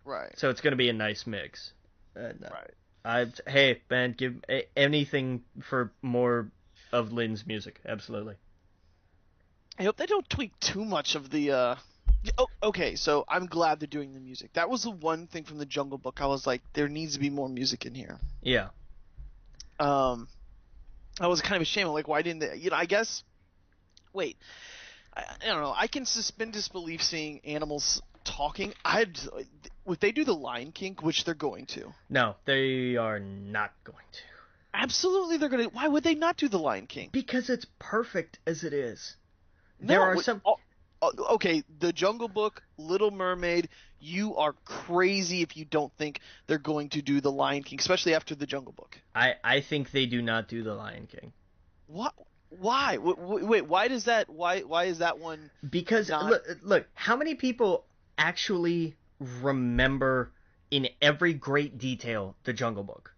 Right. So it's gonna be a nice mix. Right. Hey, man, give anything for more of Lynn's music. Absolutely. I hope they don't tweak too much of the. Okay, so I'm glad they're doing the music. That was the one thing from the Jungle Book. I was like, there needs to be more music in here. Yeah. I was kind of ashamed. Like, why didn't they? You know, I guess. Wait, I don't know. I can suspend disbelief seeing animals talking. If they do the Lion King, which they're going to. No, they are not going to. Absolutely, they're going to. Why would they not do the Lion King? Because it's perfect as it is. Okay, the Jungle Book, Little Mermaid. You are crazy if you don't think they're going to do the Lion King, especially after the Jungle Book. I think they do not do the Lion King. What? Why? Wait, why does that? Why is that one? Because look, how many people actually remember in every great detail the Jungle Book?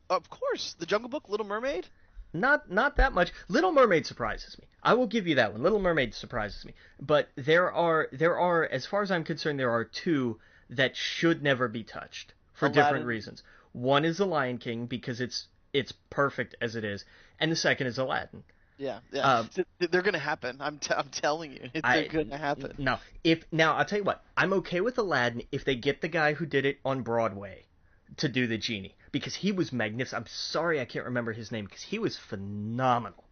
Of course, the Jungle Book, Little Mermaid. Not that much. Little Mermaid surprises me. I will give you that one. Little Mermaid surprises me. But there are, as far as I'm concerned, there are two that should never be touched for different reasons. One is The Lion King because it's perfect as it is, and the second is Aladdin. Yeah. They're gonna happen. I'm telling you, they're gonna happen. Now I'll tell you what. I'm okay with Aladdin if they get the guy who did it on Broadway to do the genie, because he was magnificent. I'm sorry I can't remember his name because he was phenomenal.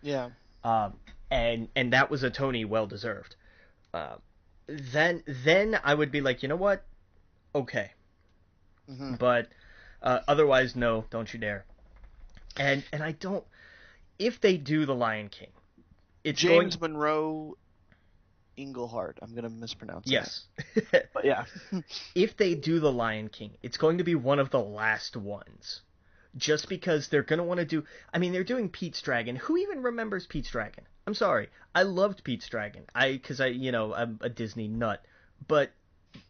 Yeah. And that was a Tony well deserved. Then I would be like, you know what? Okay. Mm-hmm. But otherwise, no, don't you dare. And I don't. If they do the Lion King, it's James Monroe. Englehart. I'm gonna mispronounce Yes. that. But yeah. If they do The Lion King, it's going to be one of the last ones. Just because they're going to want to do... I mean, they're doing Pete's Dragon. Who even remembers Pete's Dragon? I'm sorry. I loved Pete's Dragon. Because I'm a Disney nut. But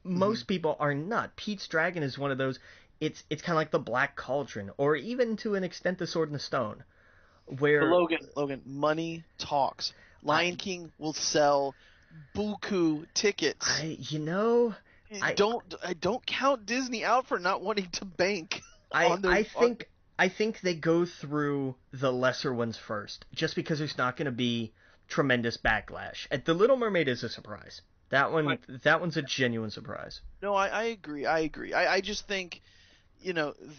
most people are not. Pete's Dragon is one of those... It's kind of like the Black Cauldron, or even to an extent the Sword and the Stone, where... But Logan, money talks. Lion King will sell buku tickets. Don't count Disney out for not wanting to bank. I think they go through the lesser ones first, just because there's not going to be tremendous backlash. The Little Mermaid is a surprise. That one's a genuine surprise. No, I agree. I just think,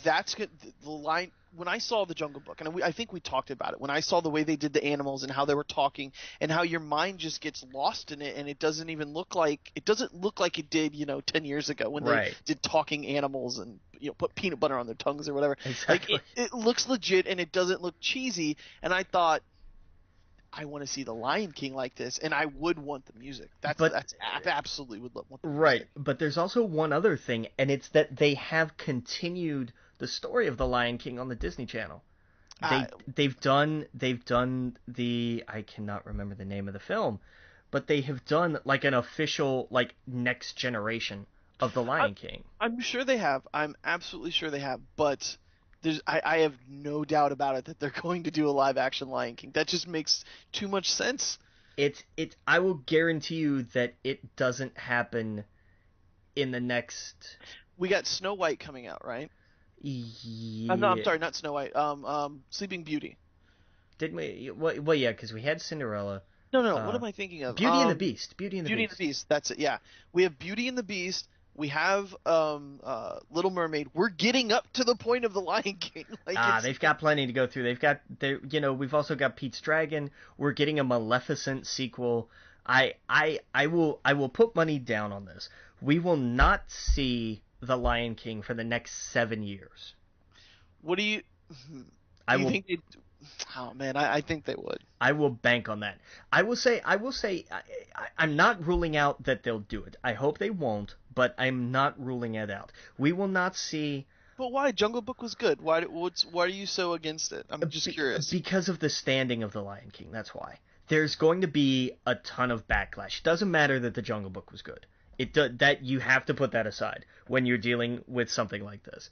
that's good. The line when I saw the Jungle Book, and I think we talked about it. When I saw the way they did the animals and how they were talking, and how your mind just gets lost in it, and it doesn't look like it did, 10 years ago when they did talking animals and put peanut butter on their tongues or whatever. Exactly. Like it looks legit and it doesn't look cheesy. And I thought, I want to see the Lion King like this, and I would want the music. I absolutely would want the music. Right, but there's also one other thing, and it's that they have continued the story of the Lion King on the Disney Channel. They've done the... I cannot remember the name of the film, but they have done like an official next generation of the Lion King. I'm sure they have. I'm absolutely sure they have, but... I have no doubt about it that they're going to do a live action Lion King. That just makes too much sense. I will guarantee you that it doesn't happen in the next... We got Snow White coming out, right? Yeah. No, I'm sorry, not Snow White. Sleeping Beauty. Didn't we? Well, yeah, because we had Cinderella. No. What am I thinking of? Beauty and the Beast. Beauty and the Beast. That's it. Yeah, we have Beauty and the Beast. We have Little Mermaid. We're getting up to the point of the Lion King. They've got plenty to go through. We've also got Pete's Dragon. We're getting a Maleficent sequel. I will put money down on this. We will not see the Lion King for the next 7 years. What do you? Think they'd... Oh man, I think they would. I will bank on that. I will say, I'm not ruling out that they'll do it. I hope they won't, but I'm not ruling it out. We will not see. But why? Jungle Book was good. Why are you so against it? I'm just curious. Because of the standing of the Lion King. That's why. There's going to be a ton of backlash. It doesn't matter that the Jungle Book was good. That you have to put that aside when you're dealing with something like this.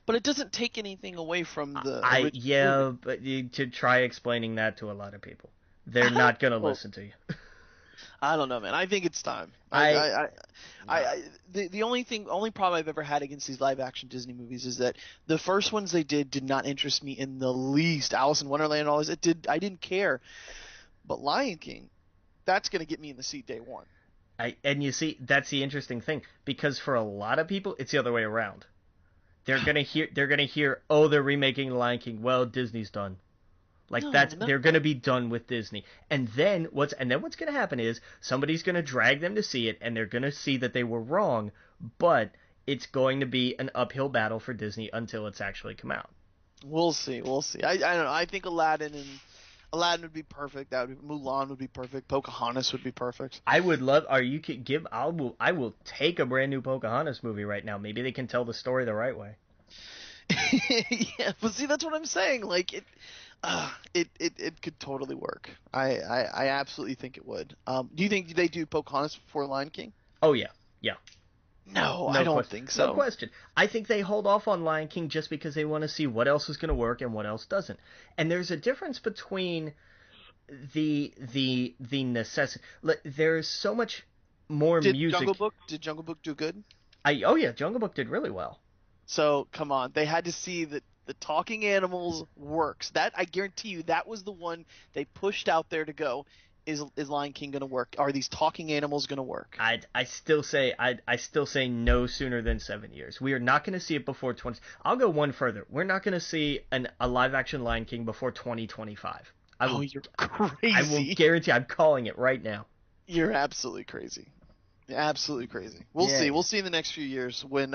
But it doesn't take anything away from the but to try explaining that to a lot of people, they're not going to listen to you. I don't know, man. I think it's time. The only problem I've ever had against these live action Disney movies is that the first ones they did not interest me in the least. Alice in Wonderland, all this, I didn't care. But Lion King, that's going to get me in the seat day one. And you see, that's the interesting thing, because for a lot of people, it's the other way around. They're gonna hear, oh, they're remaking Lion King. Well, Disney's done. They're gonna be done with Disney. And then what's gonna happen is somebody's gonna drag them to see it, and they're gonna see that they were wrong, but it's going to be an uphill battle for Disney until it's actually come out. We'll see. I don't know. I think Aladdin would be perfect. Mulan would be perfect. Pocahontas would be perfect. I would love. I will take a brand new Pocahontas movie right now. Maybe they can tell the story the right way. Yeah, but see, that's what I'm saying. It could totally work. I absolutely think it would. Do you think they do Pocahontas before Lion King? Oh yeah. No, I don't think so. No question. I think they hold off on Lion King just because they want to see what else is going to work and what else doesn't. And there's a difference between the necessity. There's so much more music. Did Jungle Book do good? Jungle Book did really well. So come on, they had to see that the talking animals works. That I guarantee you, that was the one they pushed out there to go. Is Lion King going to work? Are these talking animals going to work? I still say no sooner than 7 years. We are not going to see it before 20. I'll go one further. We're not going to see a live action Lion King before 2025. You're crazy. I will guarantee. I'm calling it right now. You're absolutely crazy. Absolutely crazy. We'll see. We'll see in the next few years when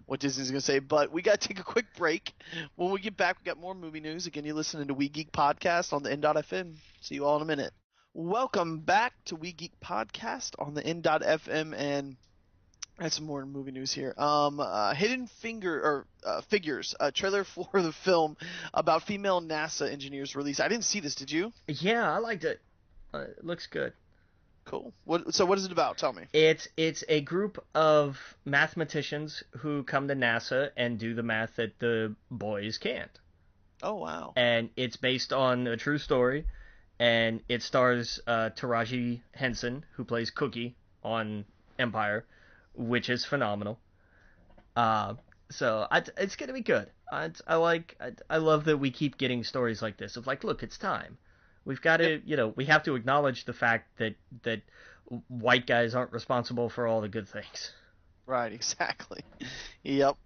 what Disney's going to say. But we got to take a quick break. When we get back, we got more movie news. Again, you're listening to We Geek Podcast on the N.FM. See you all in a minute. Welcome back to We Geek Podcast on the N.FM, and I have some more movie news here. Figures, a trailer for the film about female NASA engineers released. I didn't see this. Did you? Yeah, I liked it. It looks good. Cool. What is it about? Tell me. It's a group of mathematicians who come to NASA and do the math that the boys can't. Oh wow. And it's based on a true story, and it stars Taraji Henson, who plays Cookie on Empire, which is phenomenal. So it's gonna be good. I love that we keep getting stories like this of like, look, it's time. We've got to, we have to acknowledge the fact that white guys aren't responsible for all the good things. Right, exactly. Yep.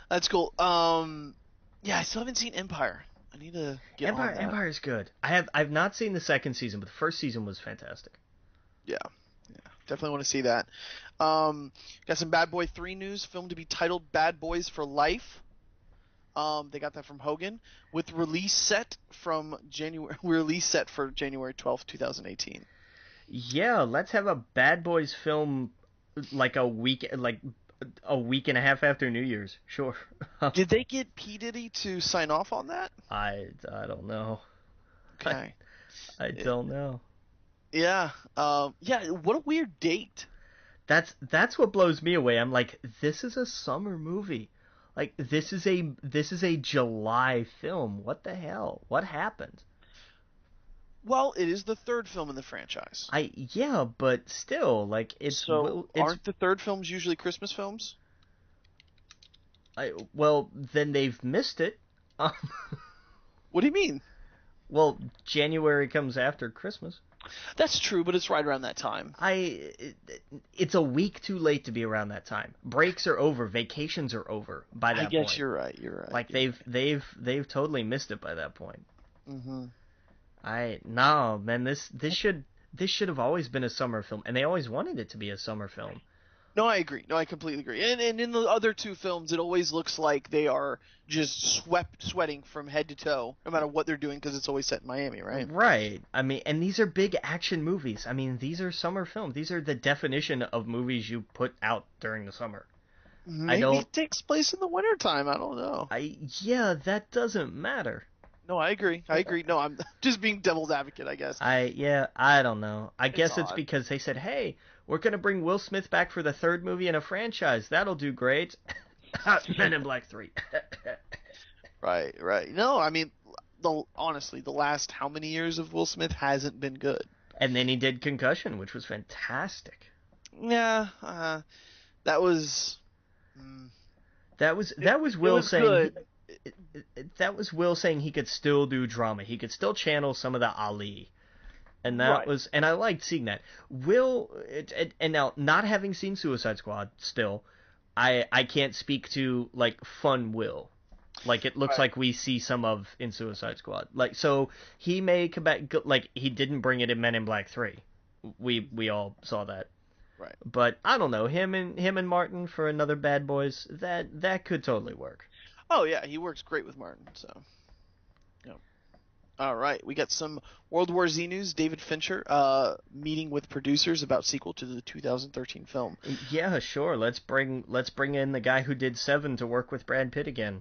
That's cool. Yeah, I still haven't seen Empire. I need to get on that. Empire is good. I've not seen the second season, but the first season was fantastic. Yeah. Definitely want to see that. Got some Bad Boy 3 news. Film to be titled Bad Boys for Life. They got that from Hogan with release set for January 12th, 2018. Yeah, let's have a Bad Boys film like a week and a half after New Year's. Sure. Did they get P. Diddy to sign off on that? I don't know. Okay. I don't know. Yeah. Yeah, what a weird date. That's what blows me away. I'm like, this is a summer movie. Like, this is a July film. What the hell? What happened? Well, it is the third film in the franchise. Yeah, but still, like, aren't the third films usually Christmas films? Well, then they've missed it. What do you mean? Well, January comes after Christmas. That's true, but it's right around that time. It's a week too late to be around that time. Breaks are over, vacations are over by that point. I guess you're right. Like they've totally missed it by that point. Mhm. No, man, this should have always been a summer film, and they always wanted it to be a summer film. No, I agree. No, I completely agree. And in the other two films, it always looks like they are just sweating from head to toe, no matter what they're doing, because it's always set in Miami, right? Right. I mean, and these are big action movies. I mean, these are summer films. These are the definition of movies you put out during the summer. Maybe it takes place in the wintertime. I don't know. Yeah, that doesn't matter. No, I agree. No, I'm just being devil's advocate, I guess. I don't know. I guess it's odd. because they said, hey, we're going to bring Will Smith back for the third movie in a franchise. That'll do great. Men in Black 3. Right. No, I mean, honestly, the last how many years of Will Smith hasn't been good. And then he did Concussion, which was fantastic. Yeah, that was... That was Will saying... Good. That was Will saying he could still do drama. He could still channel some of the Ali. And that was, and I liked seeing that. And now, not having seen Suicide Squad still, I can't speak to, like, fun Will. Like, it looks like we see some of in Suicide Squad. Like, so, he may come back, like, he didn't bring it in Men in Black 3. We all saw that. Right. But, I don't know, him and Martin for another Bad Boys, that could totally work. Oh, yeah, he works great with Martin, so. Yeah. All right, we got some World War Z news. David Fincher meeting with producers about sequel to the 2013 film. Yeah, sure. Let's bring in the guy who did Seven to work with Brad Pitt again.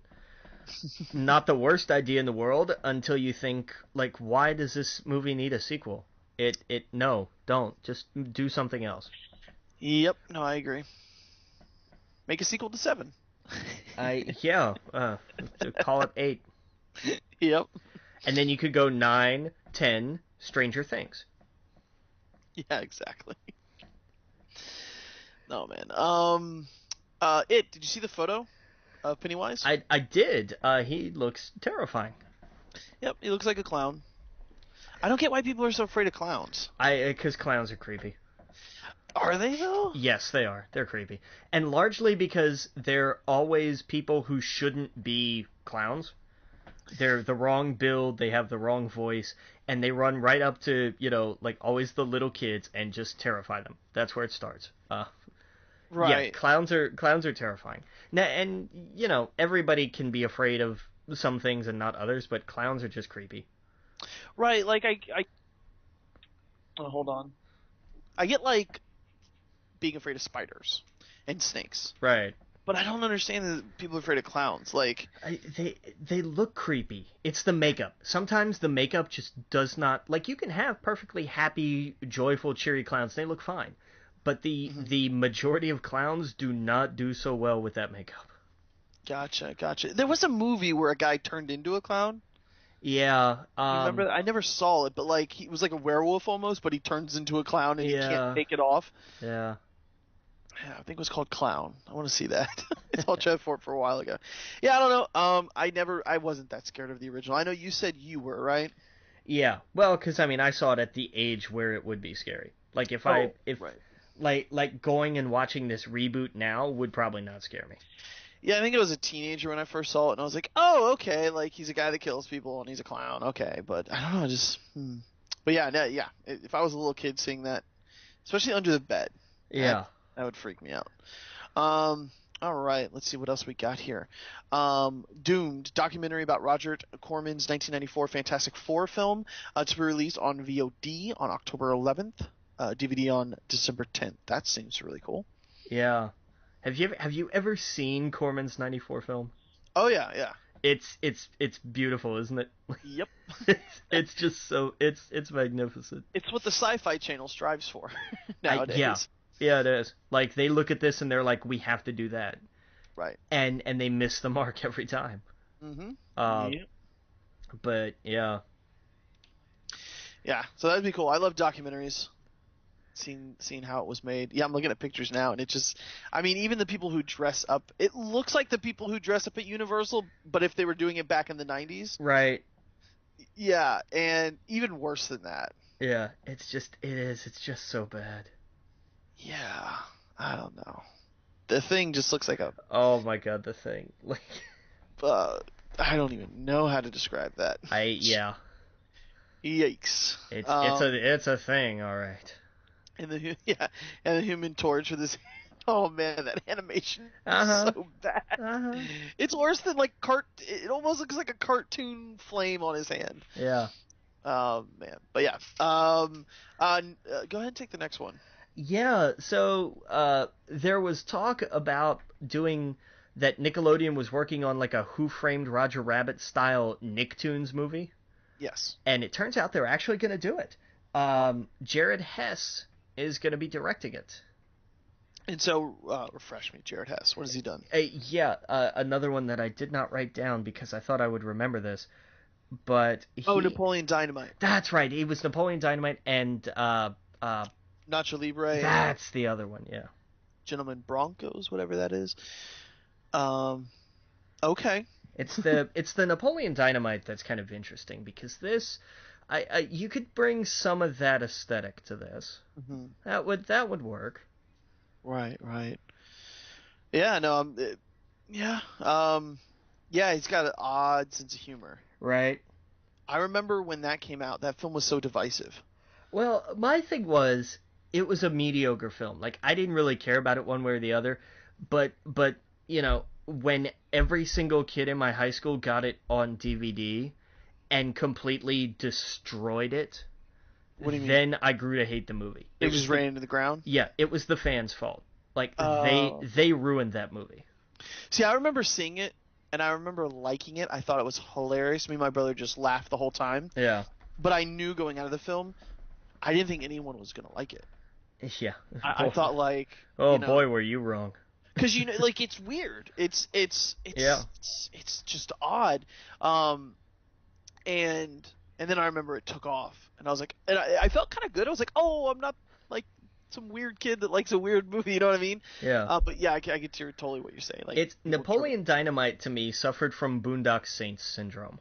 Not the worst idea in the world until you think, like, why does this movie need a sequel? No, don't. Just do something else. Yep, no, I agree. Make a sequel to Seven. Call it 8. Yep. And then you could go 9, 10, Stranger Things. Yeah, exactly. No, man. Did you see the photo of Pennywise? I did. He looks terrifying. Yep, he looks like a clown. I don't get why people are so afraid of clowns. Because clowns are creepy. Are they, though? Yes, they are. They're creepy. And largely because they're always people who shouldn't be clowns. They're the wrong build, they have the wrong voice, and they run right up to, like, always the little kids and just terrify them. That's where it starts. Right. Yeah, clowns are terrifying. Now, and, everybody can be afraid of some things and not others, but clowns are just creepy. Right, like, Oh, hold on. I get like being afraid of spiders and snakes, Right. but I don't understand that people are afraid of clowns. Like, They look creepy. It's the makeup. Sometimes the makeup just does not, like, you can have perfectly happy, joyful, cheery clowns. They look fine. But mhm. the majority of clowns do not do so well with that makeup. Gotcha, gotcha. There was a movie where a guy turned into a clown. Yeah. You remember that? I never saw it, but like he was like a werewolf almost, but he turns into a clown and he can't Yeah. take it off. Yeah. Yeah, I think it was called Clown. I want to see that. I saw Jeff for a while ago. Yeah, I don't know. I wasn't that scared of the original. I know you said you were, right? Yeah. Well, because I mean, I saw it at the age where it would be scary. Like Oh, if right. like going and watching this reboot now would probably not scare me. Yeah, I think I was a teenager when I first saw it, and I was like, oh, okay, like he's a guy that kills people and he's a clown, okay, but I don't know, just, but yeah, no, yeah, if I was a little kid seeing that, especially under the bed, that Yeah. that would freak me out. All right, let's see what else we got here. Doomed documentary about Roger Corman's 1994 Fantastic Four film, to be released on VOD on October 11th, DVD on December 10th. That seems really cool. Yeah. Have you ever seen Corman's '94 film? Oh yeah, yeah, It's beautiful, isn't it? yep. It's just so it's magnificent. It's what the Sci-Fi Channel strives for Yeah. nowadays. Yeah, it is. Like they look at this and they're like, we have to do that, Right. and they miss the mark every time. Mm-hmm. Uh, Yeah. but yeah, Yeah. So that'd be cool. I love documentaries. Seeing how it was made. Yeah, I'm looking at pictures now, and it just, I mean, even the people who dress up, it looks like the people who dress up at Universal, but if they were doing it back in the 90s. right. Yeah, and even worse than that. Yeah, it's just so bad. Yeah. I don't know. The thing just looks like a, Oh my god, the thing. Like uh, I don't even know how to describe that. yeah, Yikes. it's a thing, all right. And the yeah, and the Human Torch with his. Oh man, that animation is Uh-huh. so bad. Uh-huh. It's worse than like cart. It almost looks like a cartoon flame on his hand. Yeah. Oh man, but yeah. Go ahead and take the next one. Yeah, so there was talk about doing that Nickelodeon was working on like a Who Framed Roger Rabbit style Nicktoons movie, Yes. and it turns out they're actually going to do it. Jared Hess is going to be directing it. And so, refresh me, Jared Hess. What has he done? Yeah, another one that I did not write down because I thought I would remember this, but Oh, he. Napoleon Dynamite, That's right, he was Napoleon Dynamite, and Nacho Libre, and that's the other one, yeah. Gentleman Broncos, whatever that is. Um. Okay. It's the Napoleon Dynamite that's kind of interesting because this, I you could bring some of that aesthetic to this. Hmm. That would work. Right. Right. Yeah. No. Yeah. Yeah. He's got an odd sense of humor. Right. I remember when that came out. That film was so divisive. Well, my thing was it was a mediocre film. Like I didn't really care about it one way or the other, but you know when every single kid in my high school got it on DVD and completely destroyed it, What do you mean? then I grew to hate the movie. They It just was ran into the ground. it was the fans' fault. Like Oh. they ruined that movie. See, I remember seeing it, and I remember liking it. I thought it was hilarious. Me and my brother just laughed the whole time. Yeah. But I knew going out of the film, I didn't think anyone was gonna like it. Yeah. I thought like, Oh boy, were you wrong. because like it's weird. Yeah. It's just odd. Um, and then I remember it took off, and I was like, and I felt kind of good. I was like, oh, I'm not like some weird kid that likes a weird movie. You know what I mean? Yeah. But yeah, I get to totally what you're saying. Like It's Napoleon Dynamite to me suffered from Boondock Saints syndrome.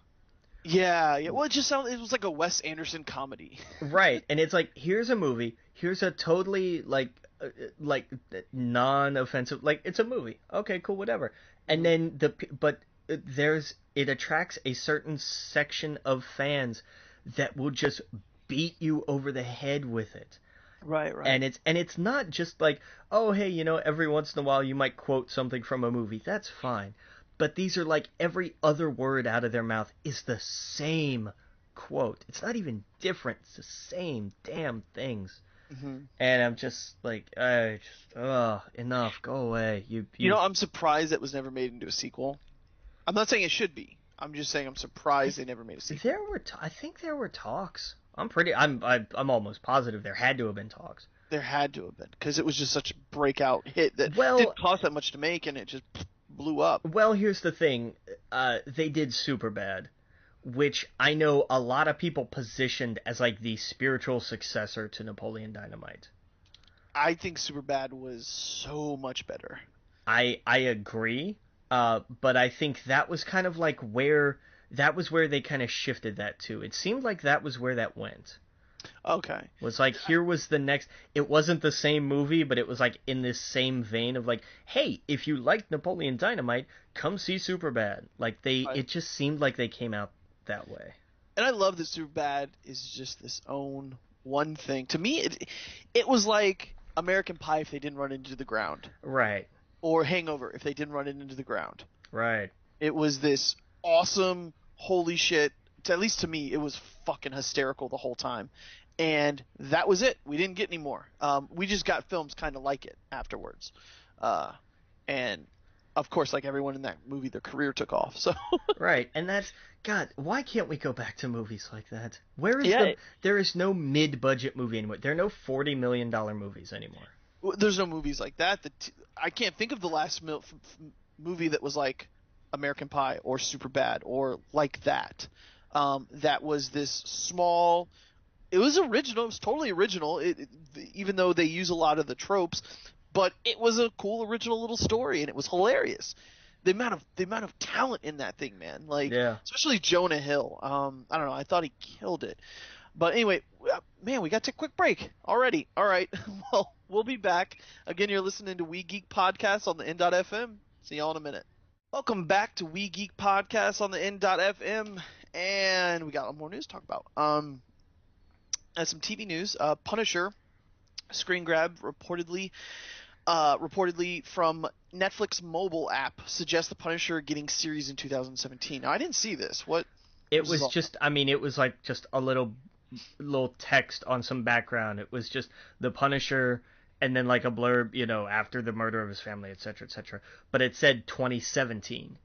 Yeah, yeah. Well, it was like a Wes Anderson comedy. Right. And it's like here's a movie, here's a totally like non-offensive like it's a movie. Okay, cool, whatever. And then there's it attracts a certain section of fans that will just beat you over the head with it. Right, right. And it's not just like, oh hey, every once in a while you might quote something from a movie. That's fine. But these are like every other word out of their mouth is the same quote. It's not even different. It's the same damn things. Mm-hmm. And I'm just like, enough, go away. You know, I'm surprised it was never made into a sequel. I'm not saying it should be. I'm just saying I'm surprised they never made a sequel. I think there were talks. I'm almost positive there had to have been talks. There had to have been, because it was just such a breakout hit that didn't cost that much to make, and it just blew up. Well, here's the thing. They did Superbad, which I know a lot of people positioned as like the spiritual successor to Napoleon Dynamite. I think Superbad was so much better. I agree, but I think that was kind of like where they kind of shifted that to. It seemed like that was where that went. Okay. Was like, here was the next. It wasn't the same movie, but it was like in this same vein of like, hey, if you like Napoleon Dynamite, come see Superbad. Like it just seemed like they came out that way. And I love that Superbad is just this own one thing. To me, it was like American Pie if they didn't run into the ground. Right. Or Hangover if they didn't run it into the ground. Right. It was this awesome, holy shit. At least to me, it was fucking hysterical the whole time. And that was it. We didn't get any more. We just got films kind of like it afterwards. And, of course, like everyone in that movie, their career took off. So Right. And that's... God, why can't we go back to movies like that? There is no mid-budget movie anymore. There are no $40 million movies anymore. There's no movies like that. I can't think of the last movie that was like American Pie or Superbad or like that. That was this small... It was original. It was totally original, even though they use a lot of the tropes. But it was a cool, original little story, and it was hilarious. The amount of talent in that thing, man. Like, yeah. Especially Jonah Hill. I don't know. I thought he killed it. But anyway, man, we got to take a quick break already. All right. Well, we'll be back. Again, you're listening to We Geek Podcast on the N.FM. See y'all in a minute. Welcome back to We Geek Podcast on the N.FM. And we got more news to talk about. Some TV news. Punisher screen grab reportedly from Netflix mobile app suggests the Punisher getting series in 2017. Now, I didn't see this. What? It was just, I mean, it was like just a little text on some background. It was just the Punisher and then like a blurb, you know, after the murder of his family, etc., etc. But it said 2017.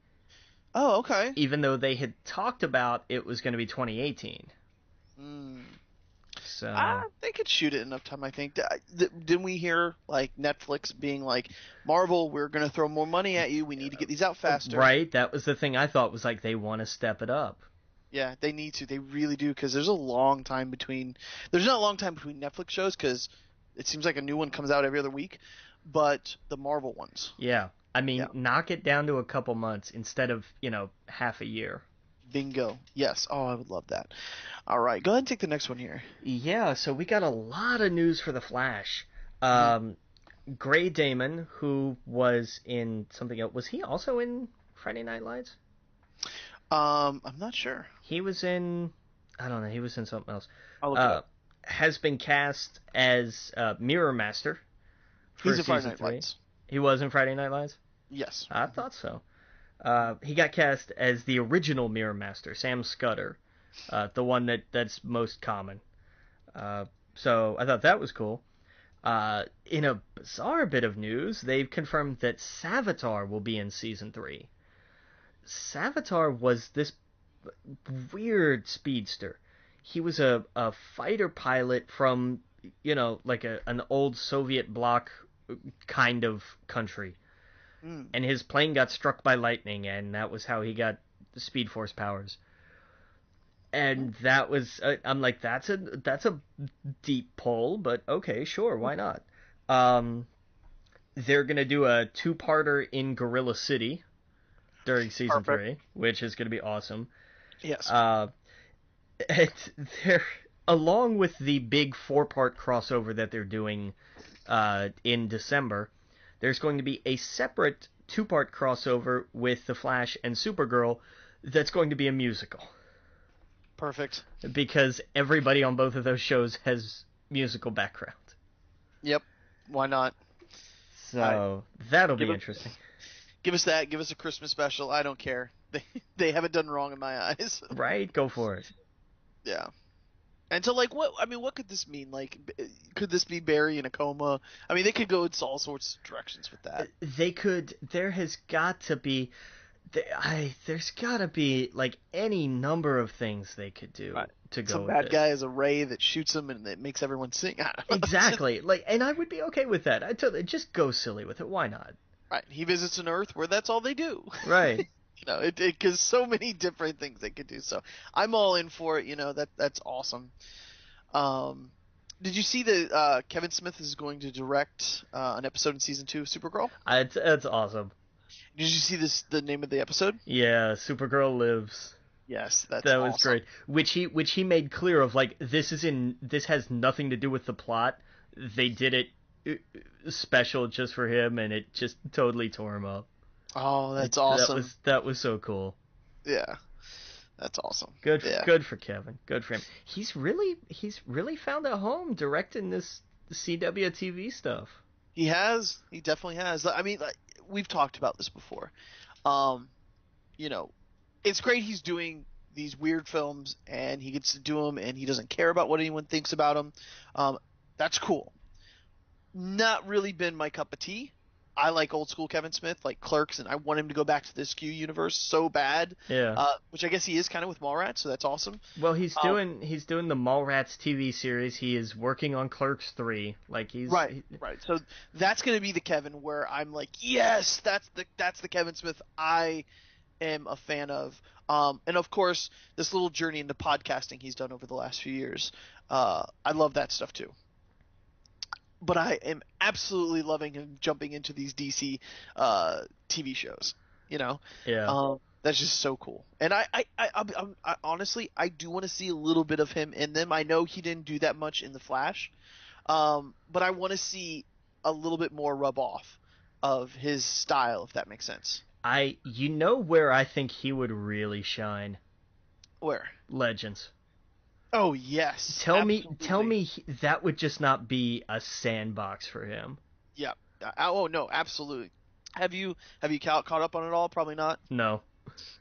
Oh, okay. Even though they had talked about it was going to be 2018. So they could shoot it enough time, I think. Didn't we hear like Netflix being like, Marvel, we're going to throw more money at you. We need to get these out faster. Right. That was the thing I thought was like they want to step it up. Yeah, they need to. They really do, because there's not a long time between Netflix shows, because it seems like a new one comes out every other week, but the Marvel ones. Yeah. I mean, knock it down to a couple months instead of, half a year. Bingo. Yes. Oh, I would love that. All right. Go ahead and take the next one here. Yeah, so we got a lot of news for The Flash. Gray Damon, who was in something else. Was he also in Friday Night Lights? I'm not sure. He was in... I don't know. He was in something else. I'll look it up. Has been cast as Mirror Master for He's in Friday season Night 3. Lights. He was in Friday Night Lights? Yes. I thought so. He got cast as the original Mirror Master, Sam Scudder, the one that's most common. So I thought that was cool. In a bizarre bit of news, they've confirmed that Savitar will be in Season 3. Savitar was this weird speedster. He was a fighter pilot from, like an old Soviet bloc kind of country. And his plane got struck by lightning, and that was how he got the Speed Force powers. And that was, I'm like, that's a deep pull, but okay, sure, why not? They're gonna do a 2-parter in Gorilla City during season 3, which is gonna be awesome. Yes. They're, along with the big 4-part crossover that they're doing in December, there's going to be a separate 2-part crossover with The Flash and Supergirl that's going to be a musical. Perfect. Because everybody on both of those shows has musical background. Yep. Why not? So, that'll be interesting. Give us that. Give us a Christmas special. I don't care. They haven't done wrong in my eyes. Right? Go for it. Yeah. And so, like, what could this mean? Like, could this be Barry in a coma? I mean, they could go in all sorts of directions with that. They could. There has got to be. There's got to be like any number of things they could do Right. to go Some with bad this. guy is a ray that shoots him and it makes everyone sing. I don't know. Exactly. Like, and I would be okay with that. I totally just go silly with it. Why not? Right. He visits an Earth where that's all they do. Right. It because so many different things they could do. So I'm all in for it. That's awesome. Um, did you see that Kevin Smith is going to direct an episode in season 2 of Supergirl? It's awesome. Did you see the name of the episode? Yeah, Supergirl lives. Yes, that's That was awesome. great. Which he made clear of like this has nothing to do with the plot. They did it special just for him, and it just totally tore him up. Oh, that's awesome. That was so cool. Yeah, that's awesome. Good Yeah. good for Kevin. Good for him. He's really found a home directing this CW TV stuff. He has. He definitely has. I mean, like, we've talked about this before. Um, it's great he's doing these weird films and he gets to do them and he doesn't care about what anyone thinks about them. That's cool. Not really been my cup of tea. I like old school Kevin Smith, like Clerks, and I want him to go back to the Skew universe so bad. Yeah. Which I guess he is kind of with Mallrats, so that's awesome. Well, he's doing the Mallrats TV series. He is working on Clerks 3. Like he's right. So that's going to be the Kevin where I'm like, yes, that's the Kevin Smith I am a fan of. And of course, this little journey into podcasting he's done over the last few years. I love that stuff too. But I am absolutely loving him jumping into these DC TV shows. Yeah. That's just so cool. And I honestly, I do want to see a little bit of him in them. I know he didn't do that much in The Flash, but I want to see a little bit more rub off of his style, if that makes sense. You know where I think he would really shine? Where? Legends. Oh yes. Tell me that would just not be a sandbox for him. Yeah. Oh no, absolutely. Have you caught up on it all? Probably not. No.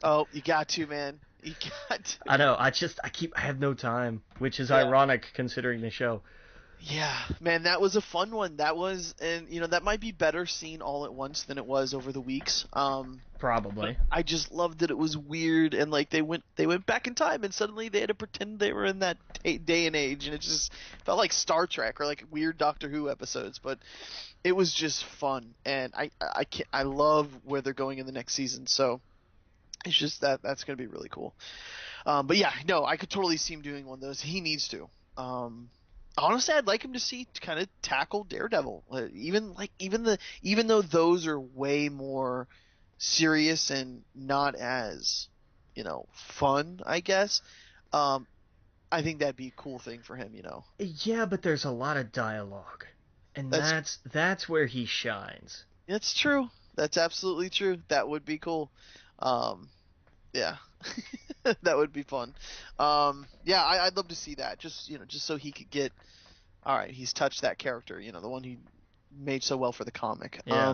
Oh, you got to, man. You got to. I know. I have no time, which is ironic considering the show. Yeah, man, that was a fun one. That was, and that might be better seen all at once than it was over the weeks. Probably. I just loved that it was weird, and like they went back in time, and suddenly they had to pretend they were in that day and age, and it just felt like Star Trek or like weird Doctor Who episodes. But it was just fun, and I love where they're going in the next season. So it's just that's gonna be really cool. But yeah, no, I could totally see him doing one of those. He needs to. Honestly, I'd like him to kind of tackle Daredevil, even though those are way more serious and not as fun, I guess. I think that'd be a cool thing for him. Yeah, but there's a lot of dialogue, and that's where he shines. It's true. That's absolutely true. That would be cool. Yeah. That would be fun. Yeah, I'd love to see that. Just so he could get. All right, he's touched that character. The one he made so well for the comic. Yeah.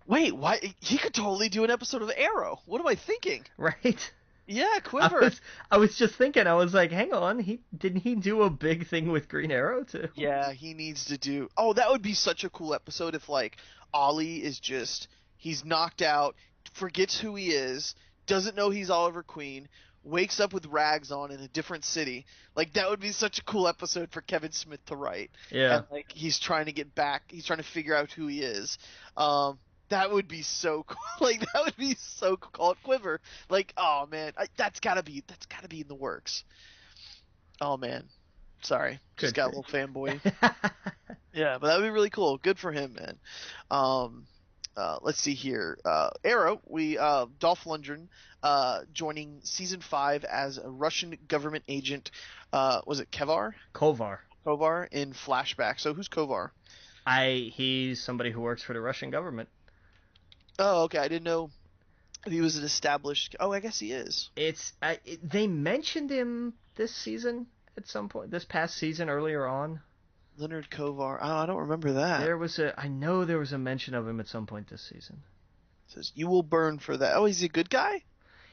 Wait, why? He could totally do an episode of Arrow. What am I thinking? Right. Yeah, Quiver. I was just thinking. I was like, hang on. Didn't he do a big thing with Green Arrow too? Yeah, he needs to do. Oh, that would be such a cool episode if like Ollie is just he's knocked out, forgets who he is. Doesn't know he's Oliver Queen, wakes up with rags on in a different city. Like that would be such a cool episode for Kevin Smith to write. Yeah. And like he's trying to get back, he's trying to figure out who he is. That would be so cool. Like that would be so cool. Call it Quiver. Like, oh man, that's gotta be in the works. Oh man, sorry, just got a little fanboy. Yeah, but that would be really cool. Good for him, man. Let's see here. Arrow, Dolph Lundgren joining season 5 as a Russian government agent. Was it Kovar? Kovar in flashback. So who's Kovar? He's somebody who works for the Russian government. Oh, okay. I didn't know if he was an established. Oh, I guess he is. They mentioned him this season at some point. This past season, earlier on. Leonard Kovar. Oh, I don't remember that. I know there was a mention of him at some point this season. It says you will burn for that. Oh, he's a good guy?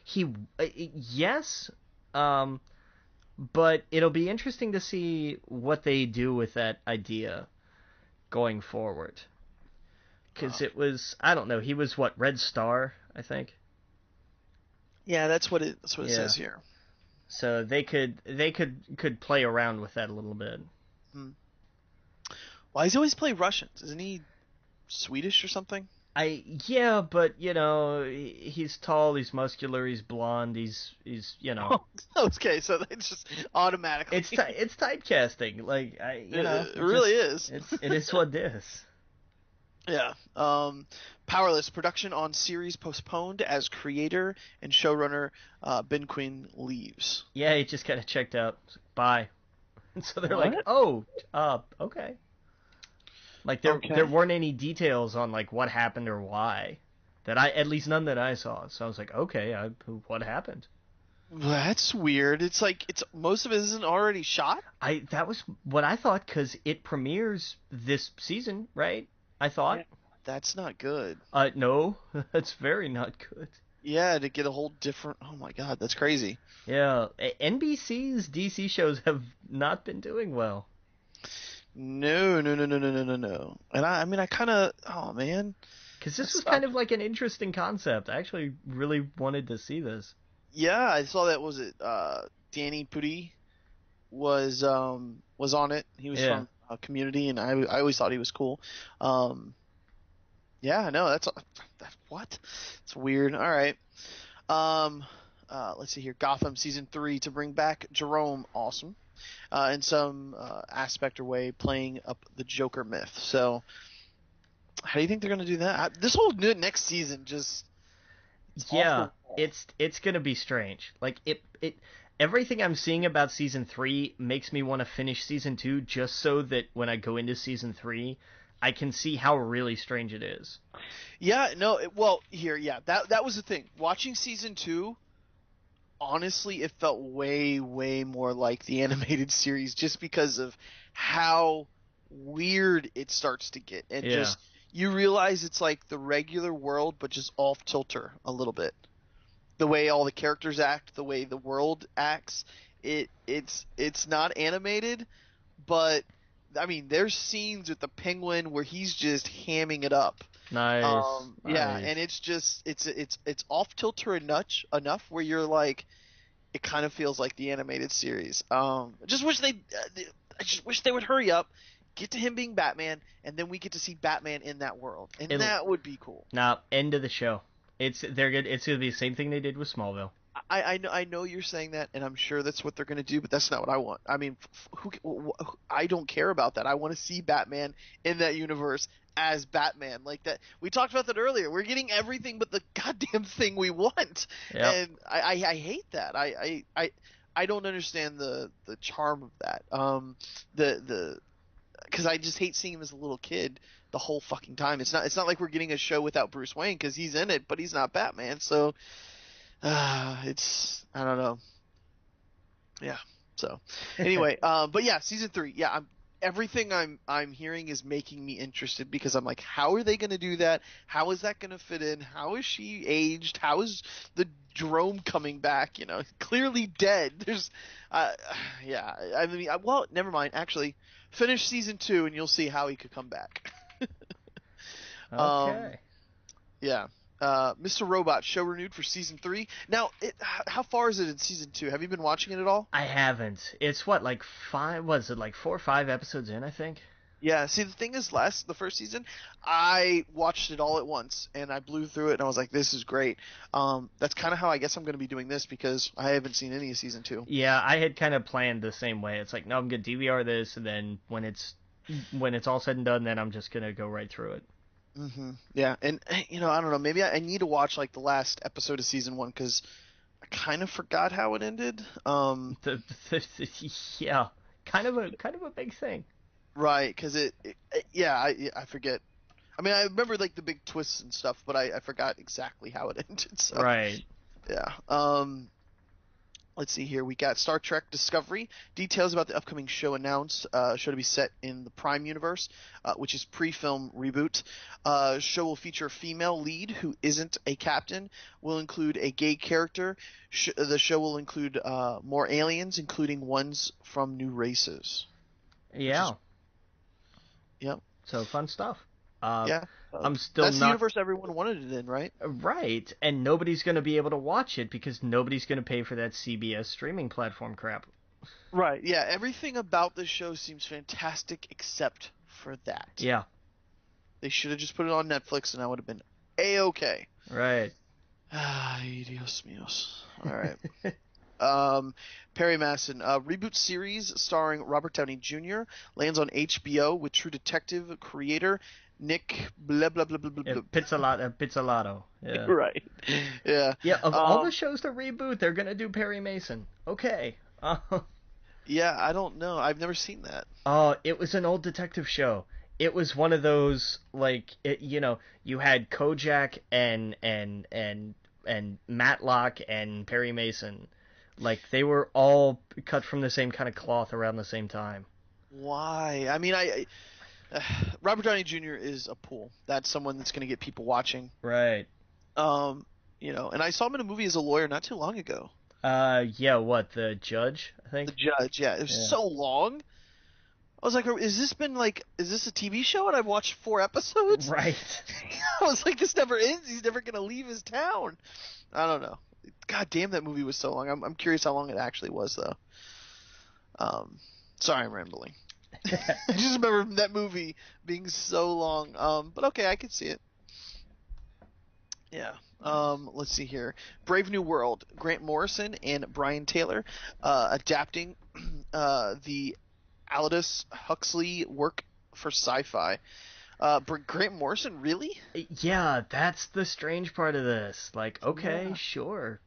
Yes, But it'll be interesting to see what they do with that idea going forward. Because it was, I don't know, he was what, Red Star, I think? Yeah, that's what it Yeah. says here. So they could play around with that a little bit. Hmm. Why does he always play Russians? Isn't he Swedish or something? Yeah, but he's tall, he's muscular, he's blonde, he's. Okay, so they just automatically. It's typecasting. Like It really is. it is what it is. Yeah. Powerless. Production on series postponed as creator and showrunner Ben Quinn leaves. Yeah, he just kind of checked out. Bye. And so they're like, What? oh, okay. Like there Okay. there weren't any details on like what happened or why, at least none that I saw. So I was like, okay, what happened? That's weird. It's like it's most of it isn't already shot. That was what I thought because it premieres this season, right? I thought. Yeah. That's not good. No, that's very not good. Yeah, to get a whole different. Oh my God, that's crazy. Yeah, NBC's DC shows have not been doing well. No, no, no, no, no, no, no, no. And I mean, I kind of. Oh man. Because this was kind of like an interesting concept. I actually really wanted to see this. Yeah, I saw that. Was it Danny Pudi was on it. He was Yeah. from Community, and I always thought he was cool. Yeah, no, what? It's weird. All right. Um, let's see here. Gotham season 3 to bring back Jerome. Awesome. In some aspect or way, playing up the Joker myth. So, how do you think they're gonna do that? This whole next season just. Yeah, it's gonna be strange. Like it everything I'm seeing about season 3 makes me want to finish season 2 just so that when I go into season 3, I can see how really strange it is. Yeah, no, well, here, yeah, that was the thing. Watching season 2, honestly, it felt way, way more like the animated series just because of how weird it starts to get. And Yeah. just, you realize it's like the regular world, but just off tilter a little bit. The way all the characters act, the way the world acts, it's not animated, but I mean, there's scenes with the Penguin where he's just hamming it up. Nice. Yeah, Nice. and it's just it's off tilter enough where you're like, it kind of feels like the animated series. I just wish they would hurry up, get to him being Batman, and then we get to see Batman in that world, and that would be cool. Now, end of the show. It's gonna be the same thing they did with Smallville. I know you're saying that, and I'm sure that's what they're going to do, but that's not what I want. I mean, I don't care about that. I want to see Batman in that universe as Batman, like that. We talked about that earlier. We're getting everything but the goddamn thing we want, Yep. and I hate that. I don't understand the charm of that. The because I just hate seeing him as a little kid the whole fucking time. It's not like we're getting a show without Bruce Wayne because he's in it, but he's not Batman, so. It's I don't know. Yeah. So anyway, but yeah, season 3. Yeah, everything I'm hearing is making me interested because I'm like, how are they going to do that? How is that going to fit in? How is she aged? How is the Jerome coming back? Clearly dead. There's, yeah. I mean, well, never mind. Actually, finish season 2 and you'll see how he could come back. Okay. Yeah. Mr. Robot show renewed for season 3. Now, how far is it in season 2? Have you been watching it at all? I haven't. It's what, like 5? What is it, like 4 or 5 episodes in? I think. Yeah. See, the thing is, the first season, I watched it all at once and I blew through it and I was like, "This is great." That's kind of how I guess I'm going to be doing this because I haven't seen any of season 2. Yeah, I had kind of planned the same way. It's like, no, I'm gonna DVR this, and then when it's all said and done, then I'm just gonna go right through it. Mm-hmm. Yeah, and I don't know. Maybe I need to watch like the last episode of season 1 because I kind of forgot how it ended. Yeah, kind of a big thing. Right, because yeah, I forget. I mean, I remember like the big twists and stuff, but I forgot exactly how it ended. So. Right. Yeah. Let's see here. We got Star Trek Discovery. Details about the upcoming show announced. Show to be set in the Prime universe, which is pre-film reboot. Show will feature a female lead who isn't a captain. Will include a gay character. The show will include more aliens, including ones from new races. Yeah. Yep. So fun stuff. Yeah. I'm still That's not... the universe everyone wanted it in, right? Right, and nobody's going to be able to watch it because nobody's going to pay for that CBS streaming platform crap. Right, yeah. Everything about this show seems fantastic except for that. Yeah. They should have just put it on Netflix and I would have been A-okay. Right. Ah, Dios míos. All right. Perry Masson, reboot series starring Robert Downey Jr. lands on HBO with True Detective creator Nick blah blah blah blah blah. Yeah, Pizzolatto. Yeah. Right. Yeah. Yeah. Of all the shows to reboot, they're gonna do Perry Mason. Okay. Yeah, I don't know. I've never seen that. Oh, it was an old detective show. It was one of those you had Kojak and Matlock and Perry Mason. Like, they were all cut from the same kind of cloth around the same time. Why? I mean, Robert Downey Jr. is a pool. That's someone that's going to get people watching. Right. And I saw him in a movie as a lawyer not too long ago. Yeah, what, The Judge, I think? The Judge, yeah. It was so long. I was like, is this a TV show? And I've watched 4 episodes? Right. I was like, this never ends. He's never going to leave his town. I don't know. God damn, that movie was so long. I'm curious how long it actually was, though. Sorry, I'm rambling. I just remember that movie being so long. But okay, I can see it. Yeah. Let's see here. Brave New World. Grant Morrison and Brian Taylor adapting the Aldous Huxley work for sci-fi. Grant Morrison, really? Yeah, that's the strange part of this. Like, okay, sure.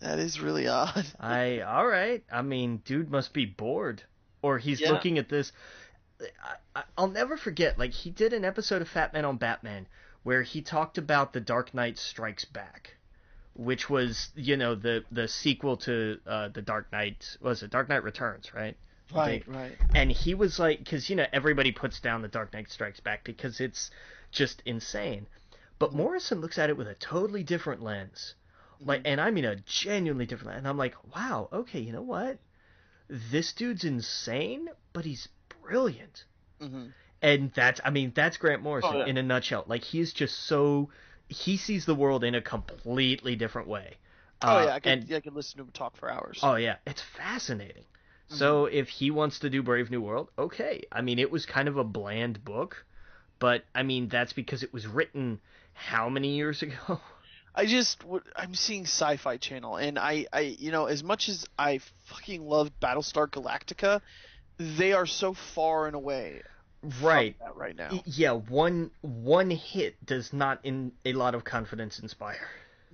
That is really odd. All right. I mean, dude must be bored. Or he's looking at this. I'll never forget, like, he did an episode of Fat Man on Batman where he talked about The Dark Knight Strikes Back, which was, the sequel to The Dark Knight, Dark Knight Returns, right? Right. And he was like, because, everybody puts down The Dark Knight Strikes Back because it's just insane. But Morrison looks at it with a totally different lens. Like, and I mean a genuinely different lens. And I'm like, wow, okay, you know what? This dude's insane, but he's brilliant. Mm-hmm. And that's Grant Morrison in a nutshell. Like, he's just he sees the world in a completely different way. I could listen to him talk for hours. Oh, yeah, it's fascinating. Mm-hmm. So if he wants to do Brave New World, okay. I mean, it was kind of a bland book, but, I mean, that's because it was written how many years ago? I'm seeing Sci-Fi Channel, and I as much as I fucking love Battlestar Galactica, they are so far and away right from that right now. Yeah, one hit does not in a lot of confidence inspire.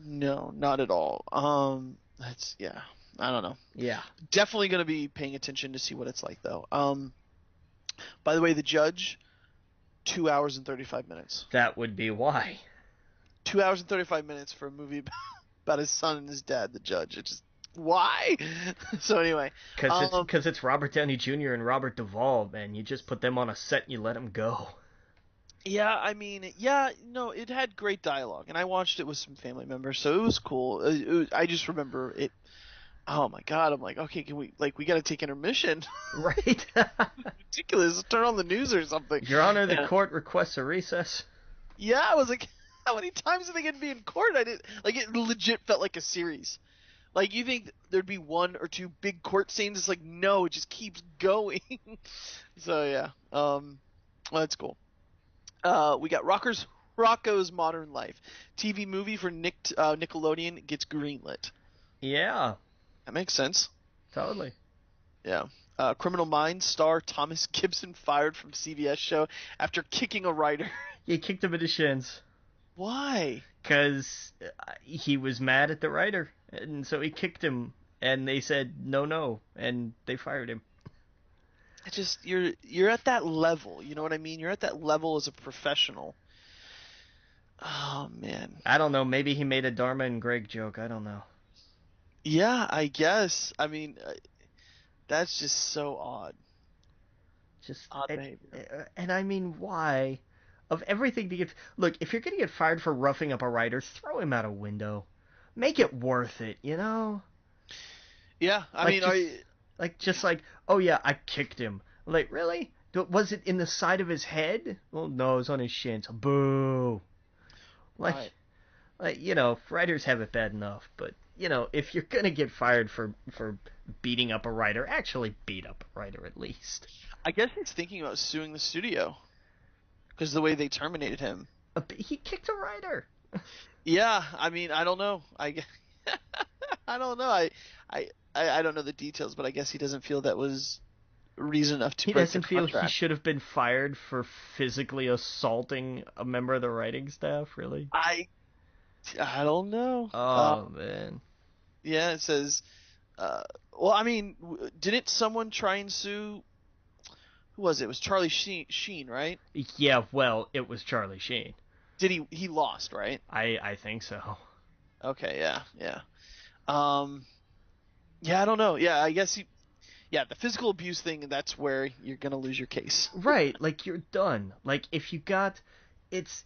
No, not at all. I don't know. Yeah. Definitely going to be paying attention to see what it's like, though. By the way, The Judge, 2 hours and 35 minutes. That would be why. 2 hours and 35 minutes for a movie about his son and his dad, The Judge. It just, why? So anyway. Because it's Robert Downey Jr. and Robert Duvall, man. You just put them on a set and you let them go. Yeah, I mean, it had great dialogue, and I watched it with some family members, so it was cool. I just remember it. Oh my god! I'm like, okay, we got to take intermission. Right. Ridiculous. Turn on the news or something. Your Honor, the court requests a recess. Yeah, I was like, how many times are they going to be in court? It legit felt like a series. Like, you think there'd be 1 or 2 big court scenes? It's like, no, it just keeps going. So yeah, well, that's cool. We got Rocco's Modern Life. TV movie for Nickelodeon gets greenlit. Yeah. That makes sense. Totally. Yeah. Criminal Minds star Thomas Gibson fired from CBS show after kicking a writer. He kicked him in the shins. Why? Because he was mad at the writer, and so he kicked him, and they said no, and they fired him. It's just, you're at that level, you know what I mean? You're at that level as a professional. Oh, man. I don't know, maybe he made a Dharma and Greg joke, I don't know. Yeah, I guess. I mean, that's just so odd. Just Odd behavior. and I mean, why? Of everything to get, look, if you're gonna get fired for roughing up a writer, throw him out a window. Make it worth it, you know? Yeah, I Like mean, just I just like, oh yeah, I kicked him. Like, really? Was it in the side of his head? Well, no, it was on his shins. Boo. right. Like, you know, writers have it bad enough, but you know, if you're gonna get fired for beating up a writer, actually beat up a writer at least. I guess he's thinking about suing the studio because the way they terminated him. He kicked a writer. Yeah, I mean, I don't know. I don't know. I don't know the details, but I guess he doesn't feel that was reason enough to He break the doesn't feel he contract. should have been fired for physically assaulting a member of the writing staff, really? I I don't know. Oh, man. Yeah, it says. Well, I mean, didn't someone try and sue? Who was it? It was Charlie Sheen, right? Yeah, well, it was Charlie Sheen. Did he lost, right? I think so. Okay, yeah, yeah. Um, yeah, I don't know. Yeah, I guess yeah, the physical abuse thing, that's where you're gonna lose your case. Right, like you're done. Like if you got it's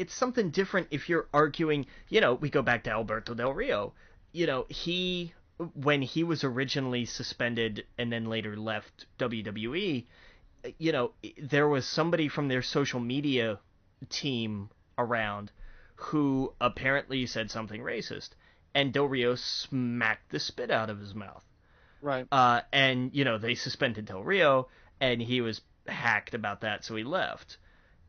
something different if you're arguing, you know, we go back to Alberto Del Rio. You know, he when he was originally suspended and then later left WWE, you know, there was somebody from their social media team around who apparently said something racist, and Del Rio smacked the spit out of his mouth. Right. And you know they suspended Del Rio, and he was hacked about that, so he left.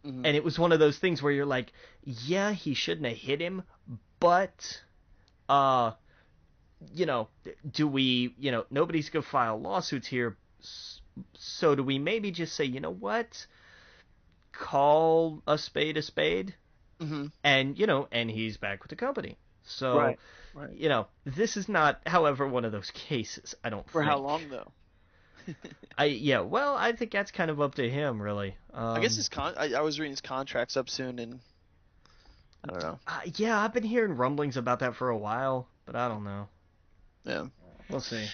Hmm. And it was one of those things where you're like, yeah, he shouldn't have hit him, but uh, you know, do we, you know, nobody's gonna file lawsuits here, so do we maybe just say, you know what, call a spade, Hmm. and you know, and he's back with the company. So, Right. Right. you know, this is not, however, one of those cases. I don't For how think. long though? Yeah, well, I think that's kind of up to him, really. I guess I was reading his contract's up soon, and I don't know. Yeah, I've been hearing rumblings about that for a while, but I don't know. Yeah. We'll see.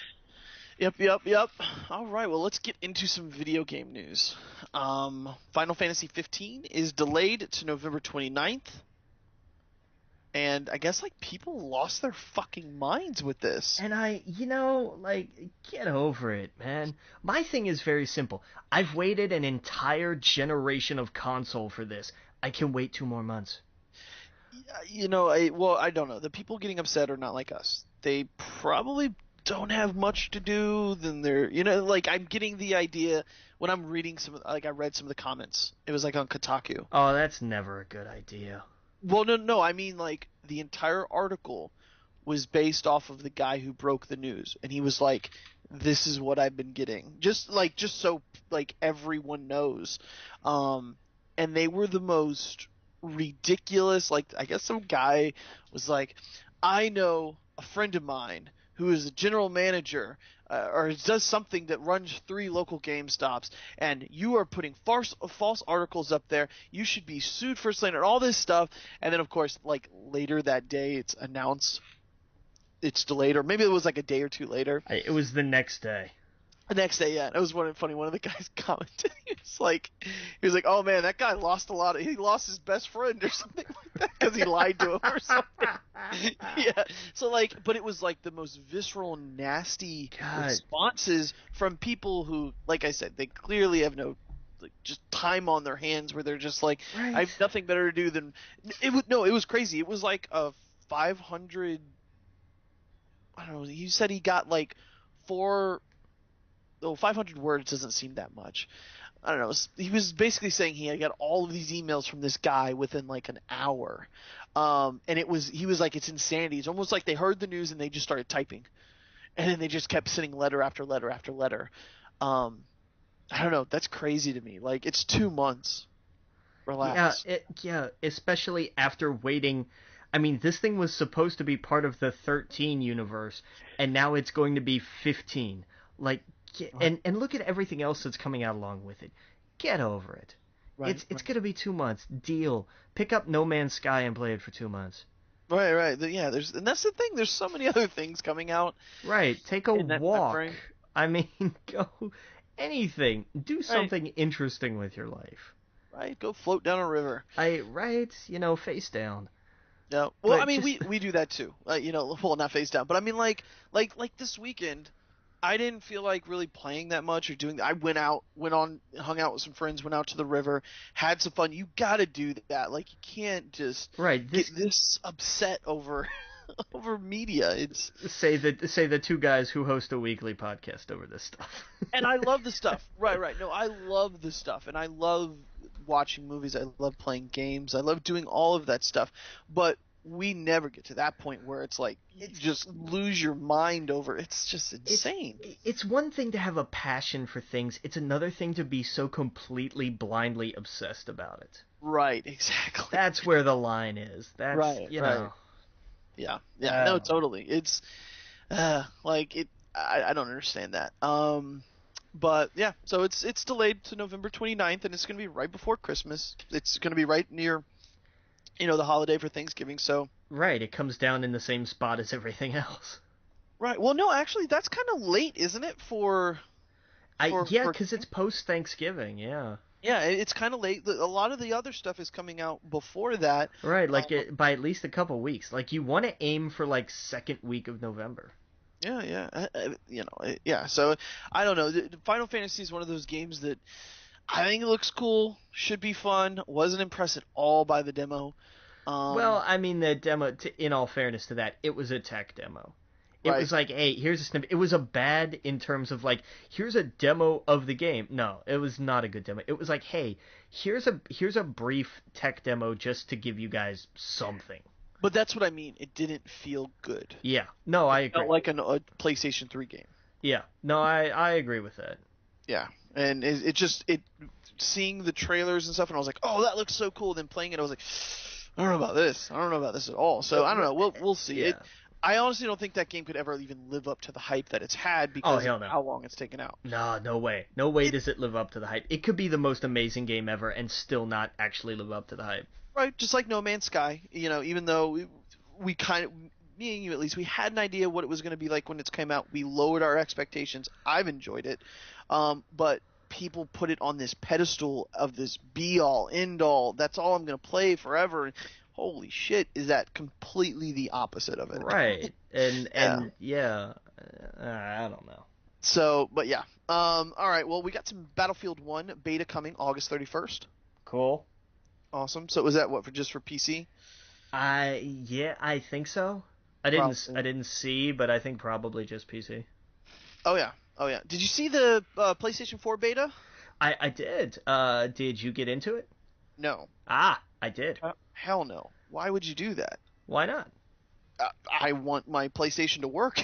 Yep, yep, yep. All right, well, let's get into some video game news. Final Fantasy 15 is delayed to November 29th, and I guess like people lost their fucking minds with this. And you know, like, get over it, man. My thing is very simple. I've waited an entire generation of console for this. I can wait 2 more months. You know, I don't know. The people getting upset are not like us. They probably don't have much to do. Then they're, like I'm getting the idea when I'm reading like I read some of the comments. It was like on Kotaku. Oh, that's never a good idea. Well, no, no, I mean like the entire article was based off of the guy who broke the news, and he was like, "This is what I've been getting," just so like everyone knows. And they were the most ridiculous. Like I guess some guy was like, "I know a friend of mine who is a general manager." Or does something that runs 3 local GameStops, and you are putting false articles up there. You should be sued for slander, all this stuff. And then, of course, like later that day, it's announced it's delayed, or maybe it was like a day or two later. It was the next day. The next day, yeah, it was funny. One of the guys commented, he was like, "Oh man, that guy lost a lot. He lost his best friend or something like that because he lied to him or something." Yeah, so like, but it was like the most visceral, nasty God. responses from people who, like I said, they clearly have no like just time on their hands where they're just like, Right. I have nothing better to do than it would. No, it was crazy. It was like a 500. I don't know. He said he got like four. Oh, 500 words doesn't seem that much. I don't know. He was basically saying he had got all of these emails from this guy within like an hour. And he was like, it's insanity. It's almost like they heard the news and they just started typing. And then they just kept sending letter after letter after letter. I don't know. That's crazy to me. Like, it's 2 months. Relax. Yeah, especially after waiting. I mean, this thing was supposed to be part of the 13 universe, and now it's going to be 15. Like, and look at everything else that's coming out along with it. Get over it. Right, It's right. gonna be 2 months. Deal. Pick up No Man's Sky and play it for 2 months. Right. Yeah, and that's the thing. There's so many other things coming out Right. Take a in that time walk. frame. I mean, go anything. Do Right. something interesting with your life. Right. Go float down a river. Right? Face down. Yeah. Well, I But mean, just we do that too. Well, not face down, but I mean, like this weekend, I didn't feel like really playing that much or doing. I hung out with some friends, went out to the river, had some fun. You got to do that. Like, you can't just right. get this upset over over media. It's Say the two guys who host a weekly podcast over this stuff. And I love the stuff. Right. No, I love the stuff, and I love watching movies. I love playing games. I love doing all of that stuff. But we never get to that point where it's like you just lose your mind over. It's just insane. It's one thing to have a passion for things. It's another thing to be so completely blindly obsessed about it. Right. Exactly. That's where the line is. That's Right. Yeah. No, totally. It's like it. I don't understand that. But yeah, so it's delayed to November 29th, and it's going to be right before Christmas. It's going to be right near, the holiday for Thanksgiving. So right, it comes down in the same spot as everything else. right. Well, no, actually, that's kind of late, isn't it? Because it's post Thanksgiving. Yeah. Yeah, it's kind of late. A lot of the other stuff is coming out before that. Right, by at least a couple weeks. Like you want to aim for like second week of November. Yeah. Yeah. So I don't know. Final Fantasy is one of those games that I think it looks cool, should be fun. Wasn't impressed at all by the demo. Well, I mean, the demo. In all fairness to that, it was a tech demo. It right. was like, hey, here's a snippet. It was a bad in terms of like, here's a demo of the game. No, it was not a good demo. It was like, hey, here's a brief tech demo just to give you guys something. But that's what I mean. It didn't feel good. Yeah. No, I agree. Felt like a PlayStation 3 game. Yeah. No, I agree with that. Yeah. And it just seeing the trailers and stuff, and I was like, oh, that looks so cool. Then playing it, I was like, I don't know about this. I don't know about this at all. So I don't know. We'll see. Yeah. I honestly don't think that game could ever even live up to the hype that it's had because of how long it's taken out. No way. No way does it live up to the hype. It could be the most amazing game ever and still not actually live up to the hype. Right, just like No Man's Sky. Even though we kind of, me and you at least, we had an idea what it was going to be like when it came out. We lowered our expectations. I've enjoyed it. But people put it on this pedestal of this be-all, end-all. That's all I'm going to play forever. Holy shit, is that completely the opposite of it. Right. And yeah, I don't know. So, but yeah. All right, well, we got some Battlefield 1 beta coming August 31st. Cool. Awesome. So was that just for PC? I think so. I didn't see, but I think probably just PC. Oh yeah. Did you see the PlayStation 4 beta? I did. Did you get into it? No. I did. Hell no. Why would you do that? Why not? I want my PlayStation to work.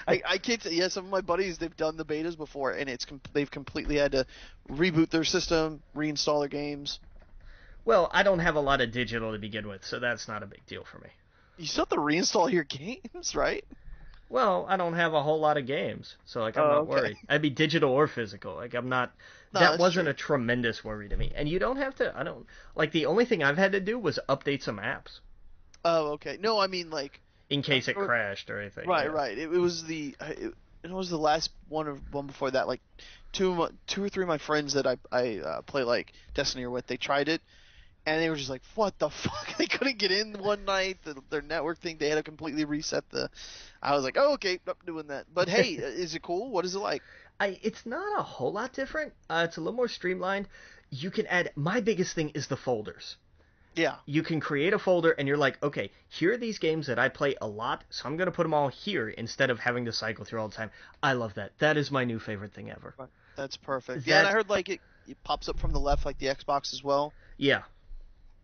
I can't. Yeah, some of my buddies, they've done the betas before, and they've completely had to reboot their system, reinstall their games. Well, I don't have a lot of digital to begin with, so that's not a big deal for me. You still have to reinstall your games, right? Well, I don't have a whole lot of games, so I'm not worried. I'd be digital or physical. Like I'm not. No, that wasn't true. A tremendous worry to me. And you don't have to. I don't like the only thing I've had to do was update some apps. Oh, okay. No, I mean like. In case it crashed or anything. Right, yeah. right. It was the last one before that. Like two or three of my friends that I play like Destiny with, they tried it. And they were just like, what the fuck? They couldn't get in one night. Their network thing, they had to completely reset I was like, oh, okay, not doing that. But hey, is it cool? What is it like? It's not a whole lot different. It's a little more streamlined. You can add, my biggest thing is the folders. Yeah. You can create a folder and you're like, okay, here are these games that I play a lot, so I'm going to put them all here instead of having to cycle through all the time. I love that. That is my new favorite thing ever. That's perfect. Yeah, and I heard like it pops up from the left like the Xbox as well. Yeah.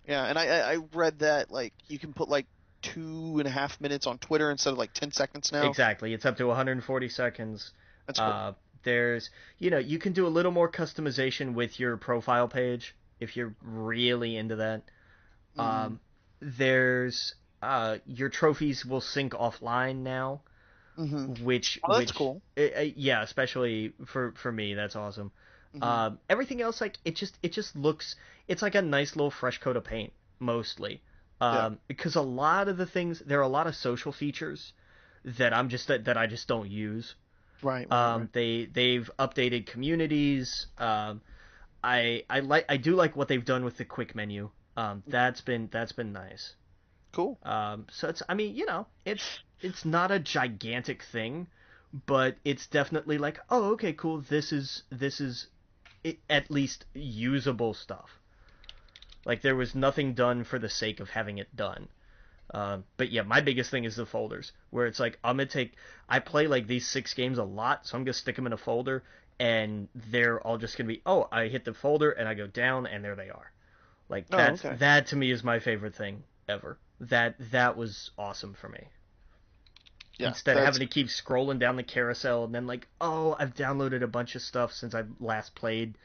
Yeah, and I read that like you can put like 2.5 minutes on Twitter instead of like 10 seconds now. Exactly. It's up to 140 seconds. That's cool. There's, you can do a little more customization with your profile page if you're really into that. There's your trophies will sync offline now, which that's cool. Yeah, especially for me, that's awesome. Everything else, like it just looks, it's like a nice little fresh coat of paint mostly. Because a lot of the things, there are a lot of social features that I just don't use. Right. They've updated communities. I do like what they've done with the quick menu. That's been nice. Cool. So it's, I mean, it's not a gigantic thing, but it's definitely like, oh, okay, cool. This is at least usable stuff. Like there was nothing done for the sake of having it done. But yeah, my biggest thing is the folders, where it's like I play like these 6 games a lot, so I'm gonna stick them in a folder, and they're all just gonna be, oh, I hit the folder and I go down, and there they are. Like Okay. that to me is my favorite thing ever. That was awesome for me. Yeah. Instead of having to keep scrolling down the carousel and then like, oh, I've downloaded a bunch of stuff since I last played,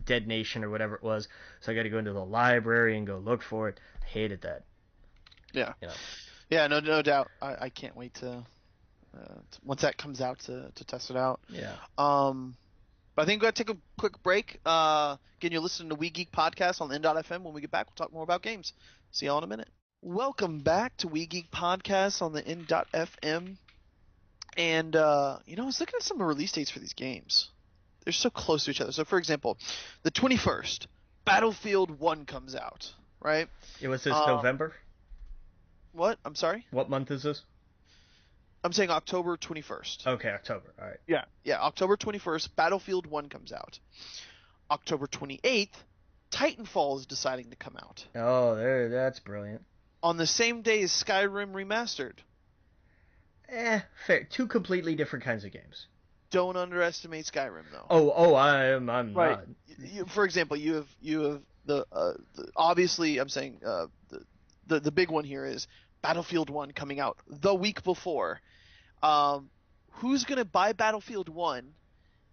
Dead Nation or whatever it was, so I got to go into the library and go look for it. I hated that. Yeah. You know. Yeah. No doubt. I can't wait to once that comes out to test it out. Yeah. But I think we're gonna take a quick break. Again, you're listening to We Geek podcast on N.FM. When we get back, we'll talk more about games. See y'all in a minute. Welcome back to We Geek podcast on the N.FM. And I was looking at some release dates for these games. They're so close to each other. So, for example, the 21st, Battlefield 1 comes out, right? Was this November? What? I'm sorry? What month is this? I'm saying October 21st. Okay, October. All right. Yeah, October 21st, Battlefield 1 comes out. October 28th, Titanfall is deciding to come out. Oh, that's brilliant. On the same day as Skyrim Remastered. Fair. Two completely different kinds of games. Don't underestimate Skyrim, though. I'm right. not. For example, you have the obviously I'm saying the big one here is Battlefield 1 coming out the week before. Who's gonna buy Battlefield 1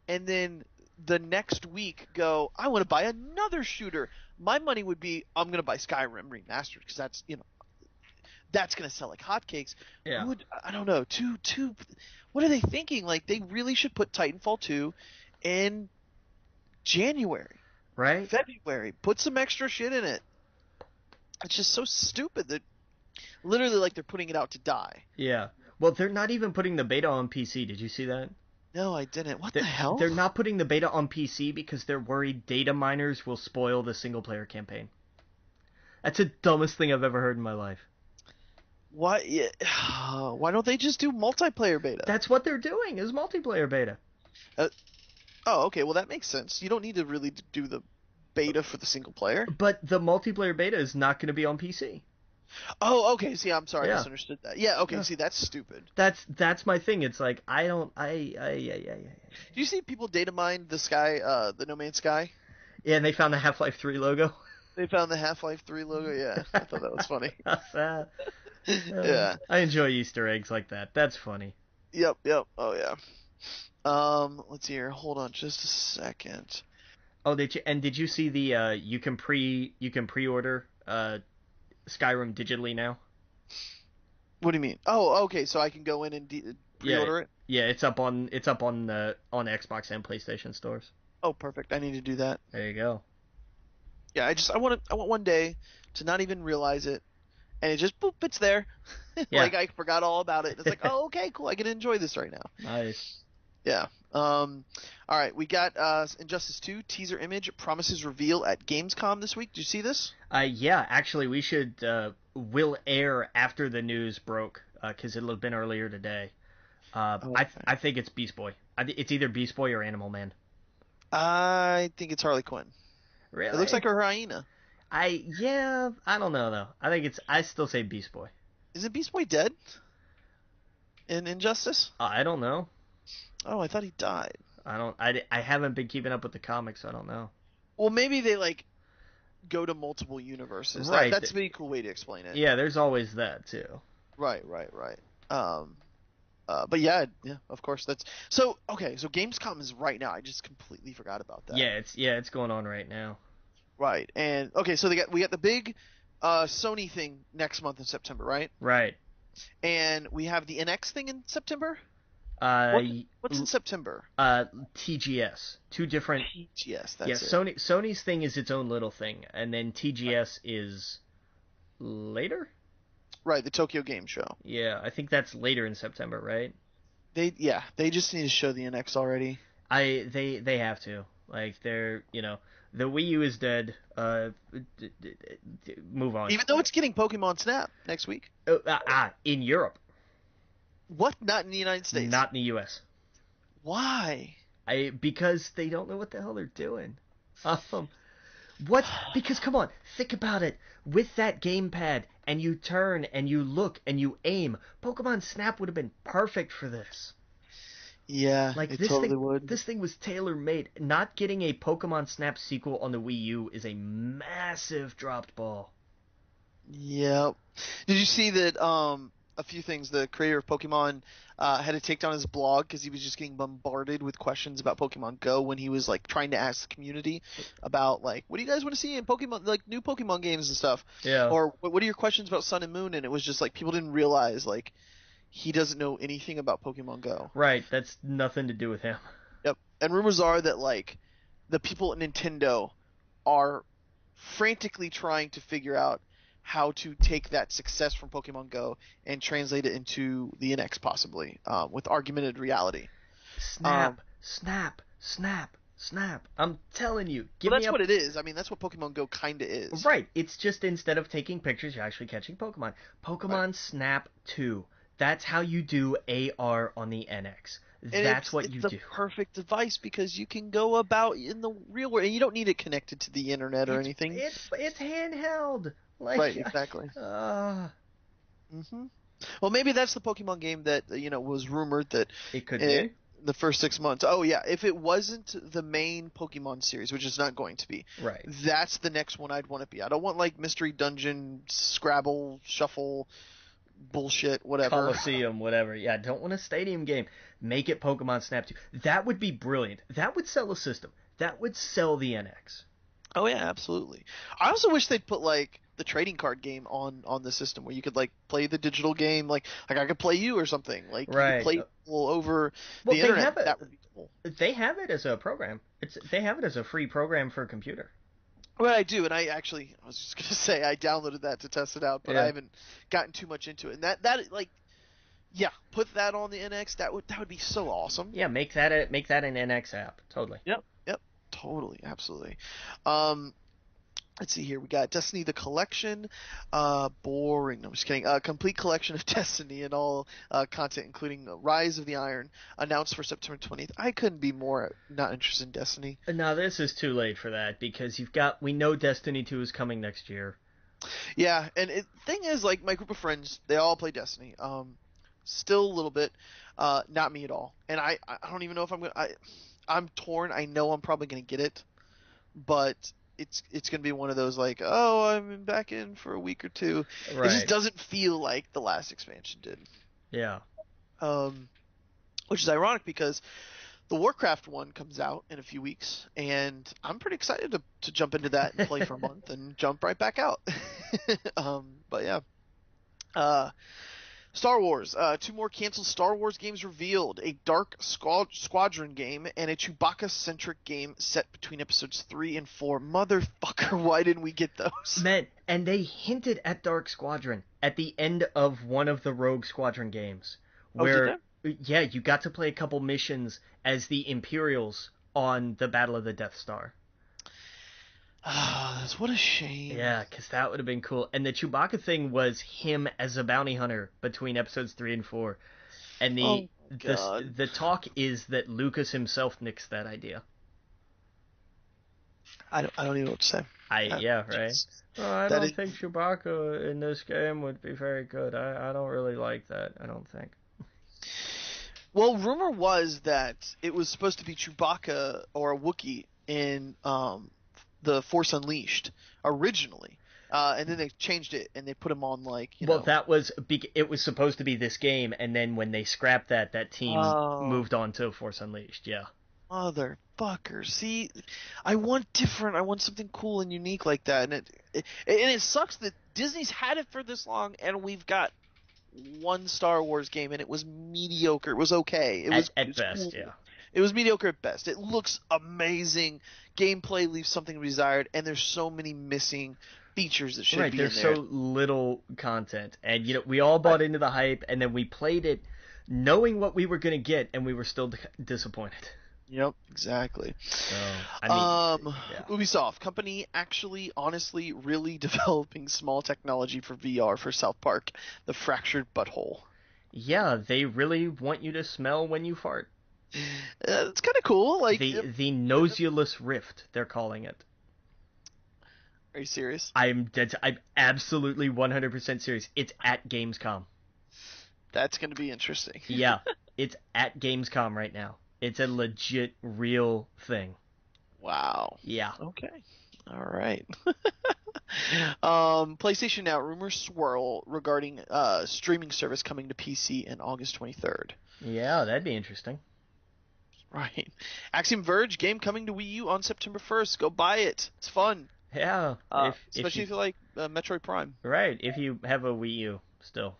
and then the next week go, I want to buy another shooter? My money would be, I'm gonna buy Skyrim Remastered because that's gonna sell like hotcakes. Yeah. I don't know. Two. What are they thinking? Like they really should put Titanfall 2 in January, right? February. Put some extra shit in it. It's just so stupid that literally like they're putting it out to die. Yeah. Well, they're not even putting the beta on PC. Did you see that? No, I didn't. What the hell? They're not putting the beta on PC because they're worried data miners will spoil the single-player campaign. That's the dumbest thing I've ever heard in my life. Why? Yeah, why don't they just do multiplayer beta? That's what they're doing, is multiplayer beta. Oh, okay. Well, that makes sense. You don't need to really do the beta for the single player. But the multiplayer beta is not going to be on PC. Oh, okay. See, I'm sorry, I Yeah. misunderstood that. Yeah, okay. Yeah. See, that's stupid. That's my thing. It's like Do you see people data mine the Sky, the No Man's Sky? Yeah, and they found the Half-Life 3 logo. They found the Half-Life 3 logo. Yeah, I thought that was funny. Yeah. I enjoy Easter eggs like that. That's funny. Yep. Oh yeah. Let's see here. Hold on, just a second. Oh, did you see the you can pre-order Skyrim digitally now? What do you mean? Oh, okay. So I can go in and pre-order it. Yeah, it's up on on Xbox and PlayStation stores. Oh, perfect. I need to do that. There you go. Yeah, I want one day to not even realize it, and it just boop, it's there. Yeah. Like I forgot all about it. It's like, oh, okay, cool. I get to enjoy this right now. Nice. Yeah. All right. We got Injustice 2 teaser image promises reveal at Gamescom this week. Did you see this? Yeah, actually, we should will air after the news broke because it'll have been earlier today. Okay. I think it's Beast Boy. It's either Beast Boy or Animal Man. I think it's Harley Quinn. Really? It looks like her hyena. I don't know though. I still say Beast Boy. Isn't Beast Boy dead in Injustice? I don't know. Oh, I thought he died. I haven't been keeping up with the comics, so I don't know. Well, maybe they like go to multiple universes. Right. That's a pretty cool way to explain it. Yeah, there's always that too. Right. But yeah, of course. That's so okay. So Gamescom is right now. I just completely forgot about that. Yeah, it's going on right now. Right, and okay, so we got the big Sony thing next month in September, right? Right. And we have the NX thing in September. What's in September? TGS. Two different. TGS. That's it. Sony's thing is its own little thing, and then TGS is later. Right, the Tokyo Game Show. Yeah, I think that's later in September, right? They just need to show the NX already. They have to. Like the Wii U is dead. Move on. Even though it's getting Pokemon Snap next week. In Europe. What? Not in the United States. Not in the U.S. Why? Because they don't know what the hell they're doing. What? Because come on, think about it. With that gamepad, and you turn and you look and you aim, Pokemon Snap would have been perfect for this. Yeah, Like it this totally thing, would. this thing was tailor made. Not getting a Pokemon Snap sequel on the Wii U is a massive dropped ball. Yep. Did you see that? A few things. The creator of Pokemon had to take down his blog because he was just getting bombarded with questions about Pokemon Go when he was like trying to ask the community about like, what do you guys want to see in Pokemon, like new Pokemon games and stuff, Yeah. or what are your questions about Sun and Moon? And it was just like people didn't realize like he doesn't know anything about Pokemon Go. Right. That's nothing to do with him. Yep. And rumors are that like the people at Nintendo are frantically trying to figure out how to take that success from Pokemon Go and translate it into the NX possibly, with augmented reality. Snap. I'm telling you. That's what it is. I mean, that's what Pokemon Go kind of is. Right. It's just instead of taking pictures, you're actually catching Pokemon. Pokemon Snap 2. That's how you do AR on the NX. That's what you do. It's a perfect device because you can go about in the real world, and you don't need it connected to the internet or anything. It's handheld. Like, right, exactly. Well, maybe that's the Pokemon game that was rumored that it could be the first 6 months. Oh yeah, if it wasn't the main Pokemon series, which is not going to be, right? That's the next one I'd want to be. I don't want like Mystery Dungeon, Scrabble, Shuffle, bullshit, whatever. Coliseum, whatever. Yeah, don't want a stadium game. Make it Pokemon Snap 2. That would be brilliant. That would sell a system. That would sell the NX. Oh yeah, absolutely. I also wish they'd put like the trading card game on the system where you could like play the digital game, like I could play you or something. Like you could play people over the internet. That would be cool. They have it as a program. They have it as a free program for a computer. Well, I do, and I was just gonna say I downloaded that to test it out, but I haven't gotten too much into it. And that like, yeah, put that on the NX. That would be so awesome. Yeah, make that an NX app. Totally. Yep, totally, absolutely. Let's see here. We got Destiny the Collection. Boring. No, I'm just kidding. Complete collection of Destiny and all content, including Rise of the Iron, announced for September 20th. I couldn't be more not interested in Destiny. No, this is too late for that because we know Destiny 2 is coming next year. Yeah, and thing is, like, my group of friends, they all play Destiny. Still a little bit. Not me at all. And I don't even know if I'm torn. I know I'm probably going to get it, but it's going to be one of those like, oh, I'm back in for a week or two. Right. It just doesn't feel like the last expansion did. Yeah. Which is ironic because the Warcraft one comes out in a few weeks, and I'm pretty excited to jump into that and play for a month and jump right back out. But yeah. Star Wars. 2 more canceled Star Wars games revealed. A Dark Squadron game and a Chewbacca-centric game set between episodes 3 and 4. Motherfucker, why didn't we get those? Man, and they hinted at Dark Squadron at the end of one of the Rogue Squadron games. Where, yeah, you got to play a couple missions as the Imperials on the Battle of the Death Star. What a shame. Yeah, because that would have been cool. And the Chewbacca thing was him as a bounty hunter between episodes 3 and 4. And the talk is that Lucas himself nixed that idea. I don't even know what to say. Yeah, right? Well, I don't think Chewbacca in this game would be very good. I don't really like that, I don't think. Well, rumor was that it was supposed to be Chewbacca or a Wookiee in the Force Unleashed originally, and then they changed it and they put him on like that was it was supposed to be this game, and then when they scrapped that team moved on to Force Unleashed. Yeah, motherfucker. See, I want different. I want something cool and unique like that, and it sucks that Disney's had it for this long, and we've got one Star Wars game, and it was mediocre. It was okay. It was at best, cool. Yeah. It was mediocre at best. It looks amazing. Gameplay leaves something desired, and there's so many missing features that should Right, be there's in there. so little content, and we all bought into the hype, and then we played it knowing what we were gonna get, and we were still disappointed. Yep, exactly. So I mean, yeah, Ubisoft company actually, honestly, really developing small technology for VR for South Park, the fractured butthole. yeah, they really want you to smell when you fart. It's kind of cool. Like, The noseless rift, they're calling it. are you serious? I'm absolutely 100% serious. It's at Gamescom. That's going to be interesting. Yeah, it's at Gamescom right now. It's a legit, real thing. Wow. Yeah. Okay. All right. PlayStation Now rumors swirl regarding streaming service coming to PC in August 23rd. Yeah, that'd be interesting. Right. Axiom Verge game coming to Wii U on September 1st. Go buy it. It's fun. Yeah, Especially if you like Metroid Prime. right, if you have a Wii U still.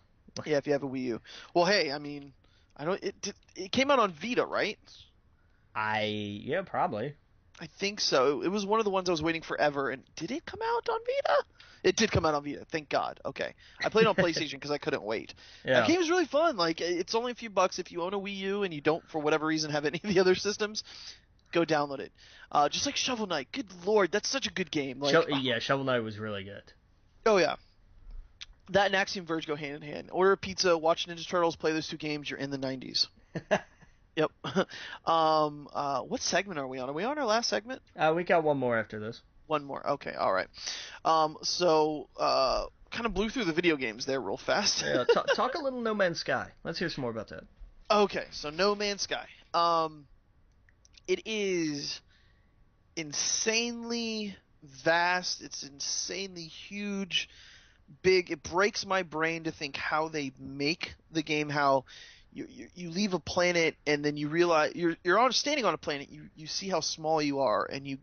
Yeah, if you have a Wii U. Well, hey, I mean, I don't. It came out on Vita, right? Yeah, probably. I think so. It was one of the ones I was waiting forever. And did it come out on Vita? It did come out on Vita. Thank God. Okay. I played on PlayStation because I couldn't wait. Yeah. That game is really fun. Like, it's only a few bucks if you own a Wii U and you don't, for whatever reason, have any of the other systems. Go download it. Just like Shovel Knight. Good lord, that's such a good game. Like, yeah, Shovel Knight was really good. Oh yeah. That and Axiom Verge go hand in hand. Order a pizza, watch Ninja Turtles, play those two games. You're in the 90s. Yep. What segment are we on? Are we on our last segment? We got one more after this. One more. Okay. All right. Kind of blew through the video games there real fast. Yeah, talk a little No Man's Sky. Let's hear some more about that. Okay. So No Man's Sky. It is insanely vast. It's insanely huge, big. It breaks my brain to think how they make the game. How you leave a planet and then you realize you're standing on a planet. You see how small you are, and you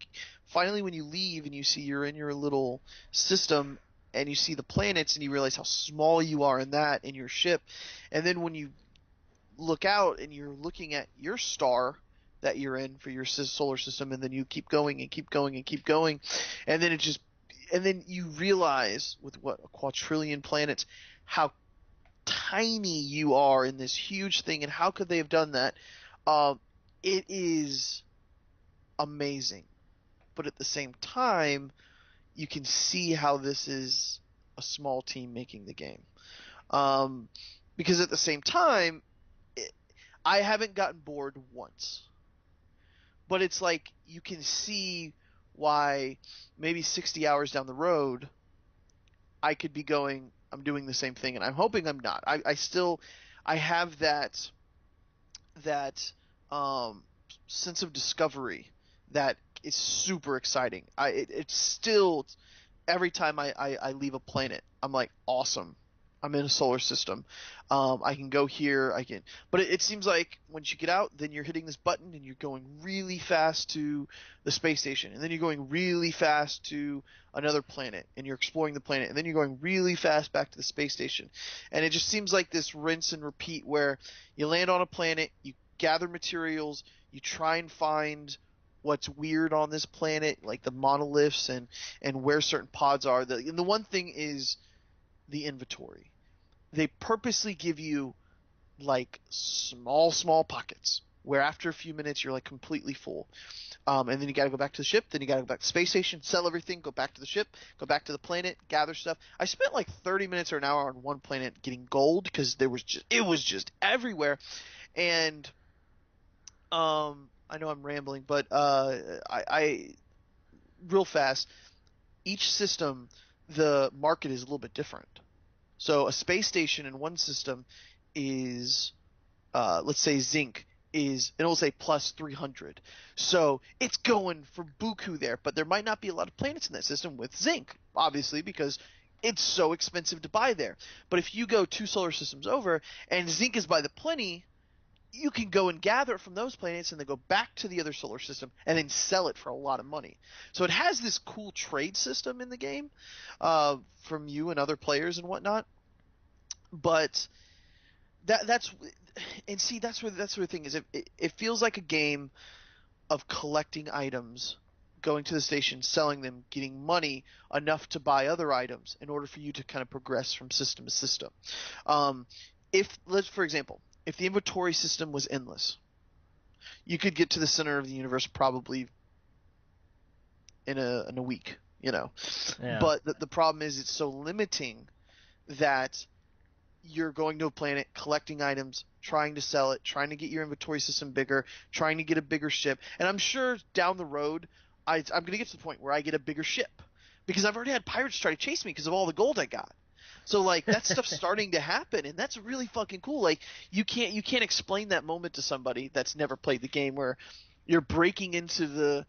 finally when you leave and you see you're in your little system and you see the planets and you realize how small you are in that in your ship, and then when you look out and you're looking at your star that you're in for your solar system, and then you keep going and keep going and keep going, and then you realize with what a quadrillion planets how tiny you are in this huge thing, and how could they have done that? It is amazing, but at the same time, you can see how this is a small team making the game. Because at the same time, I haven't gotten bored once, but it's like you can see why maybe 60 hours down the road, I could be going, I'm doing the same thing, and I'm hoping I'm not. I have that sense of discovery that is super exciting. It's still every time I leave a planet, I'm like, awesome. I'm in a solar system. I can go here. But it seems like once you get out, then you're hitting this button and you're going really fast to the space station, and then you're going really fast to another planet, and you're exploring the planet, and then you're going really fast back to the space station, and it just seems like this rinse and repeat where you land on a planet, you gather materials, you try and find what's weird on this planet, like the monoliths and where certain pods are. And the one thing is the inventory. They purposely give you like small pockets where after a few minutes you're like completely full. And then you got to go back to the ship, then you got to go back to the space station, sell everything, go back to the ship, go back to the planet, gather stuff. I spent like 30 minutes or an hour on one planet getting gold because it was just everywhere. I know I'm rambling, but I real fast, each system, the market is a little bit different. So a space station in one system is, let's say zinc is, and it'll say plus 300. So it's going for buku there, but there might not be a lot of planets in that system with zinc, obviously, because it's so expensive to buy there. But if you go 2 solar systems over and zinc is by the plenty, you can go and gather it from those planets and then go back to the other solar system and then sell it for a lot of money. So it has this cool trade system in the game from you and other players and whatnot. But that's where the thing is. It feels like a game of collecting items, going to the station, selling them, getting money enough to buy other items in order for you to kind of progress from system to system. For example, if the inventory system was endless, you could get to the center of the universe probably in a week, Yeah. But the problem is it's so limiting that you're going to a planet, collecting items, trying to sell it, trying to get your inventory system bigger, trying to get a bigger ship. And I'm sure down the road, I'm going to get to the point where I get a bigger ship because I've already had pirates try to chase me because of all the gold I got. So like that stuff's starting to happen, and that's really fucking cool. Like you can't explain that moment to somebody that's never played the game where you're breaking into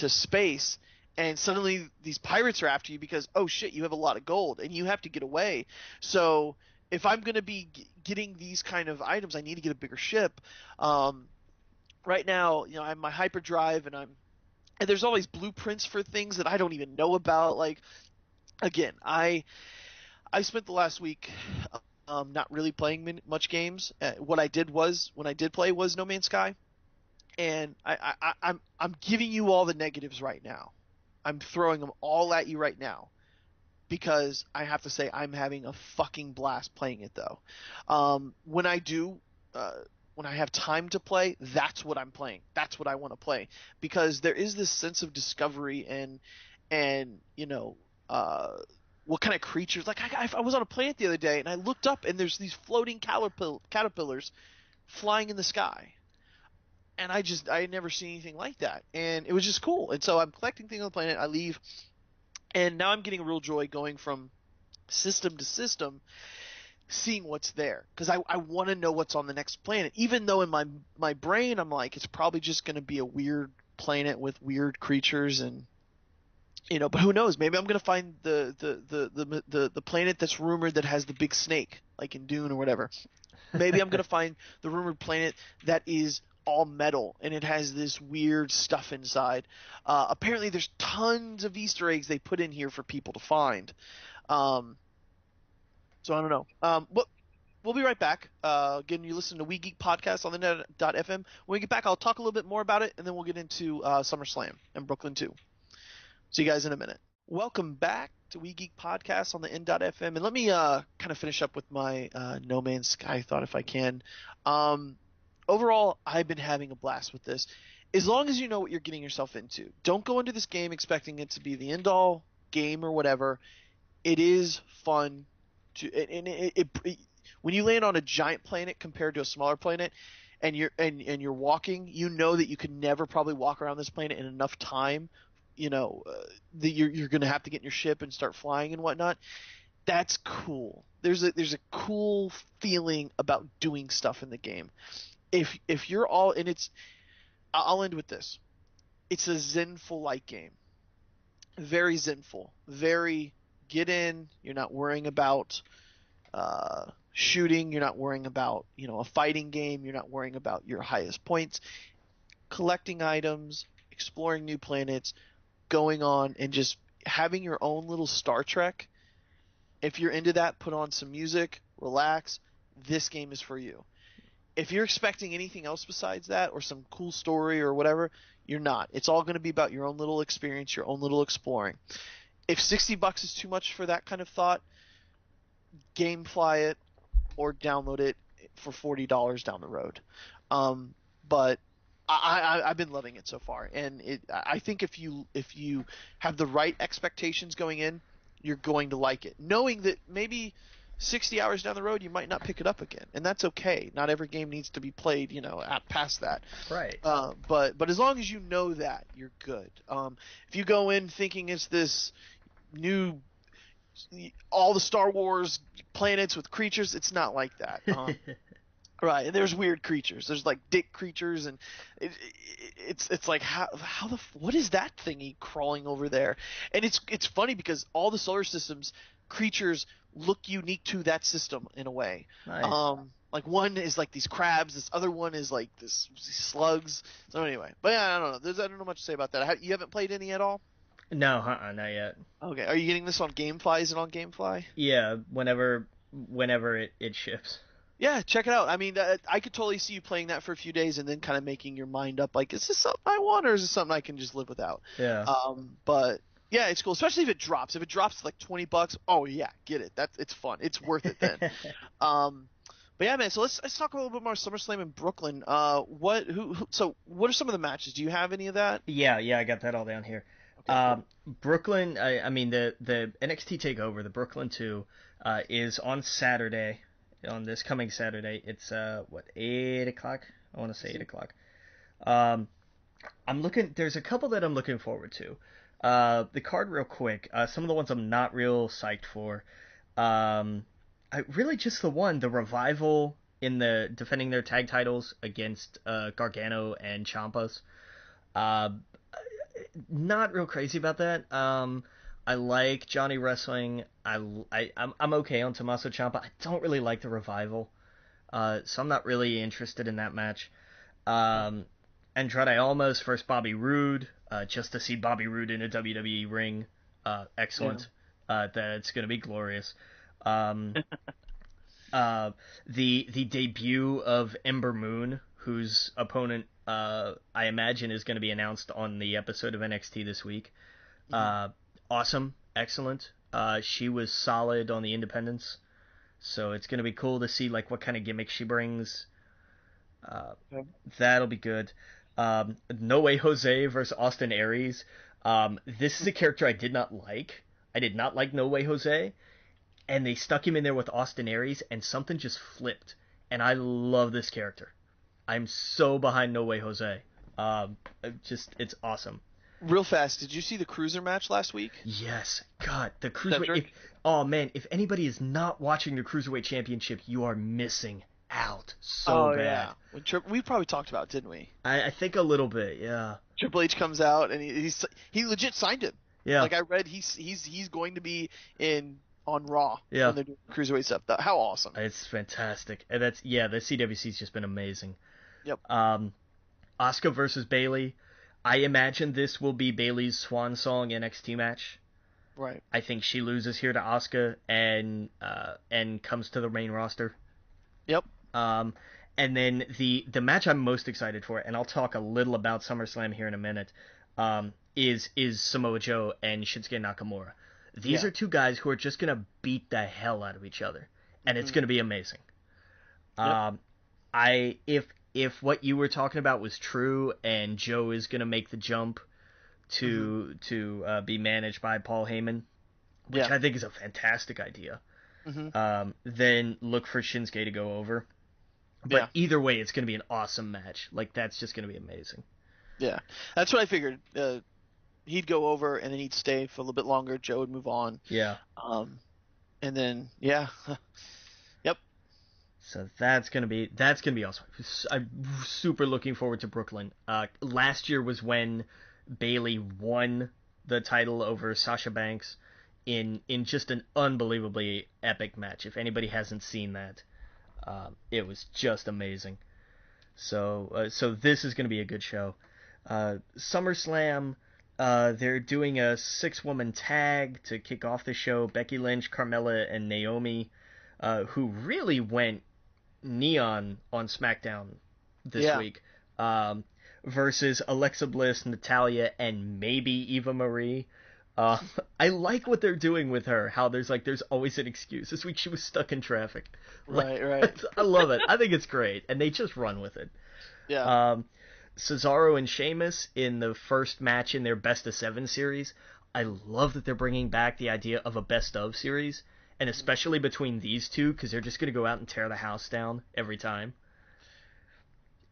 space and suddenly these pirates are after you because oh shit, you have a lot of gold and you have to get away. So if I'm going to be getting these kind of items, I need to get a bigger ship. Right now, I have my hyperdrive, and there's always blueprints for things that I don't even know about. Like, again, I spent the last week not really playing much games. What I did was, when I did play, was No Man's Sky, and I'm giving you all the negatives right now. I'm throwing them all at you right now. Because I have to say I'm having a fucking blast playing it though. When I have time to play, that's what I'm playing. That's what I want to play because there is this sense of discovery and what kind of creatures. Like I was on a planet the other day and I looked up and there's these floating caterpillars flying in the sky. And I had never seen anything like that, and it was just cool. And so I'm collecting things on the planet. I leave. And now I'm getting a real joy going from system to system, seeing what's there. Because I want to know what's on the next planet. Even though in my brain I'm like, it's probably just going to be a weird planet with weird creatures and but who knows? Maybe I'm going to find the planet that's rumored that has the big snake, like in Dune or whatever. Maybe I'm going to find the rumored planet that is all metal and it has this weird stuff inside. Apparently there's tons of Easter eggs they put in here for people to find. So I don't know. We'll be right back. Again, you listen to We Geek podcast on the net.fm. When we get back, I'll talk a little bit more about it, and then we'll get into SummerSlam and Brooklyn 2. See you guys in a minute. Welcome back to We Geek podcast on the n.fm. And let me kind of finish up with my No Man's Sky thought if I can. Overall, I've been having a blast with this. As long as you know what you're getting yourself into. Don't go into this game expecting it to be the end-all game or whatever. It is fun. When you land on a giant planet compared to a smaller planet and you're walking, you know that you could never probably walk around this planet in enough time, that you're going to have to get in your ship and start flying and whatnot. That's cool. There's a cool feeling about doing stuff in the game. If you're all and I'll end with this. It's a zenful-like game. Very zenful. Very get in. You're not worrying about shooting. You're not worrying about a fighting game. You're not worrying about your highest points. Collecting items, exploring new planets, going on and just having your own little Star Trek. If you're into that, put on some music, relax. This game is for you. If you're expecting anything else besides that or some cool story or whatever, you're not. It's all going to be about your own little experience, your own little exploring. If $60 is too much for that kind of thought, GameFly it or download it for $40 down the road. But I've been loving it so far, and I think if you have the right expectations going in, you're going to like it, knowing that maybe 60 hours down the road you might not pick it up again, and that's okay. Not every game needs to be played past that. Right. But as long as you know that, you're good. If you go in thinking it's this new all the Star Wars planets with creatures, it's not like that. Right, and there's weird creatures. There's like dick creatures, and it's like what is that thingy crawling over there? And it's funny because all the solar system's creatures look unique to that system in a way. Nice. Like one is like these crabs, this other one is like these slugs. So anyway, but yeah, I don't know. I don't know much to say about that. You haven't played any at all? No, not yet. Okay, are you getting this on GameFly? Is it on GameFly? Yeah, whenever it ships. Yeah, check it out. I mean, I could totally see you playing that for a few days and then kind of making your mind up, like, is this something I want or is this something I can just live without? Yeah. But yeah, it's cool, especially if it drops. If it drops to like $20, oh yeah, get it. It's fun. It's worth it then. Um, but yeah, man. So let's talk a little bit more SummerSlam in Brooklyn. So what are some of the matches? Do you have any of that? Yeah, I got that all down here. Okay, cool. Brooklyn, I mean the NXT Takeover, the Brooklyn 2, is on Saturday, on this coming Saturday. It's what 8 o'clock? I want to say 8 o'clock. Um, I'm looking. There's a couple that I'm looking forward to. The card real quick. Some of the ones I'm not real psyched for. Um, really just the Revival in the defending their tag titles against Gargano and Ciampas. Uh, Not real crazy about that. I like Johnny Wrestling. I'm okay on Tommaso Ciampa. I don't really like the Revival, so I'm not really interested in that match. Um, Andrade Almas versus Bobby Roode, just to see Bobby Roode in a WWE ring. Excellent. That's gonna be glorious. Um, uh, the debut of Ember Moon, whose opponent I imagine is going to be announced on the episode of NXT this week. Hmm. Uh, Awesome, excellent. She was solid on the Independents, so it's going to be cool to see like what kind of gimmick she brings. Uh, Okay. that'll be good. No Way Jose versus Austin Aries. This is a character I did not like. I did not like No Way Jose, and they stuck him in there with Austin Aries, and something just flipped. And I love this character. I'm so behind No Way Jose. It's awesome. Real fast, did you see the Cruiser match last week? Yes, God, the cruiserweight. Cedric. Oh man, if anybody is not watching the cruiserweight championship, you are missing out so Oh bad. yeah, we probably talked about it, didn't we? I think a little bit, yeah, Triple H comes out and he legit signed him. yeah, Like I read, he's going to be in on Raw yeah. when they're doing cruiserweight stuff. How awesome! It's fantastic, and that's yeah. The CWC's just been amazing. Yep. Um, Asuka versus Bailey. I imagine this will be Bailey's swan song NXT match. Right. I think she loses here to Asuka and comes to the main roster. Yep. Um, and then the match I'm most excited for, and I'll talk a little about SummerSlam here in a minute, is Samoa Joe and Shinsuke Nakamura. These Yeah. are two guys who are just gonna beat the hell out of each other, and it's Hmm. gonna be amazing. Yep. Um, I if what you were talking about was true, and Joe is gonna make the jump Hmm. to be managed by Paul Heyman, which Yeah. I think is a fantastic idea, Hmm. then look for Shinsuke to go over. But Yeah. either way, it's going to be an awesome match. Like, that's just going to be amazing. Yeah. That's what I figured. He'd go over and then he'd stay for a little bit longer. Joe would move on. Yeah. And then yeah. Yep. So that's gonna be awesome. I'm super looking forward to Brooklyn. Last year was when Bailey won the title over Sasha Banks in just an unbelievably epic match. If anybody hasn't seen that, it was just amazing. So this is going to be a good show. SummerSlam, they're doing a 6-woman tag to kick off the show. Becky Lynch, Carmella, and Naomi, who really went neon on SmackDown this Yeah. week, versus Alexa Bliss, Natalia, and maybe Eva Marie. Uh, I like what they're doing with her. How there's always an excuse. This week she was stuck in traffic. Right. Right. I love it. I think it's great, and they just run with it. Yeah. Um, Cesaro and Sheamus in the first match in their Best of 7 series. I love that they're bringing back the idea of a Best of series, and especially between these two, because they're just going to go out and tear the house down every time.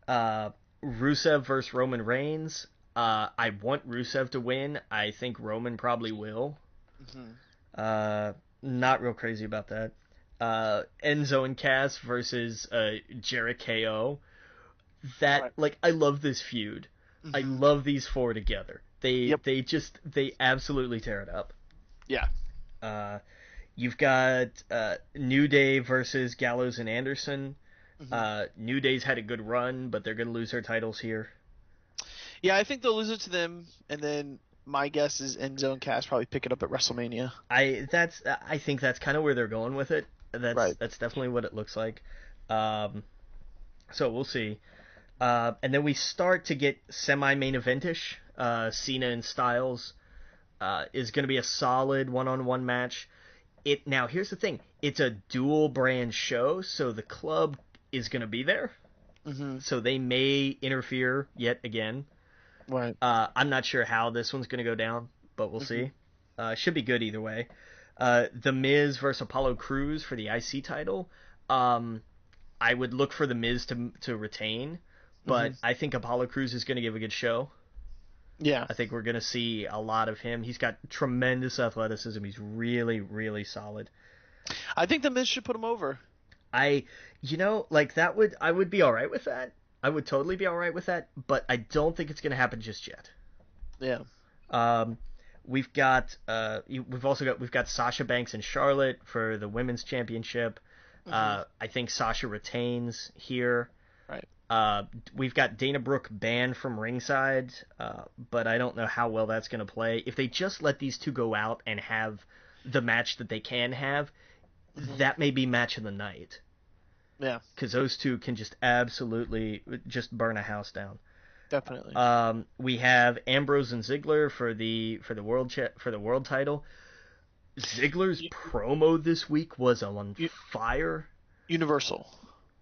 Uh, Rusev versus Roman Reigns. I want Rusev to win. I think Roman probably will. Hmm. Not real crazy about that. Enzo and Cass versus Jericho. That Right. like I love this feud. I Hmm. love these four together. They Yep. they just they absolutely tear it up. Yeah. Uh, you've got New Day versus Gallows and Anderson. Hmm. New Day's had a good run, but they're gonna lose their titles here. Yeah. I think they'll lose it to them, and then my guess is Enzo and Cass probably pick it up at WrestleMania. I think that's kind of where they're going with it. That's Right. that's definitely what it looks like. So we'll see. And then we start to get semi-main eventish. Cena and Styles is going to be a solid one-on-one match. Now, here's the thing. It's a dual brand show, so the club is going to be there. Mm-hmm. So they may interfere yet again. Right. I'm not sure how this one's going to go down, but we'll see. Should be good either way. The Miz versus Apollo Crews for the IC title. I would look for the Miz to retain, but I think Apollo Crews is going to give a good show. Yeah. I think we're going to see a lot of him. He's got tremendous athleticism. He's really, really solid. I think the Miz should put him over. I would be all right with that. I would totally be all right with that, but I don't think it's going to happen just yet. Yeah. We've got Sasha Banks and Charlotte for the women's championship. I think Sasha retains here. Right. We've got Dana Brooke banned from ringside, but I don't know how well that's going to play. If they just let these two go out and have the match that they can have, that may be match of the night. Yeah. Because those two can just absolutely just burn a house down. Definitely. We have Ambrose and Ziggler for the world title. Ziggler's promo this week was on fire. Universal,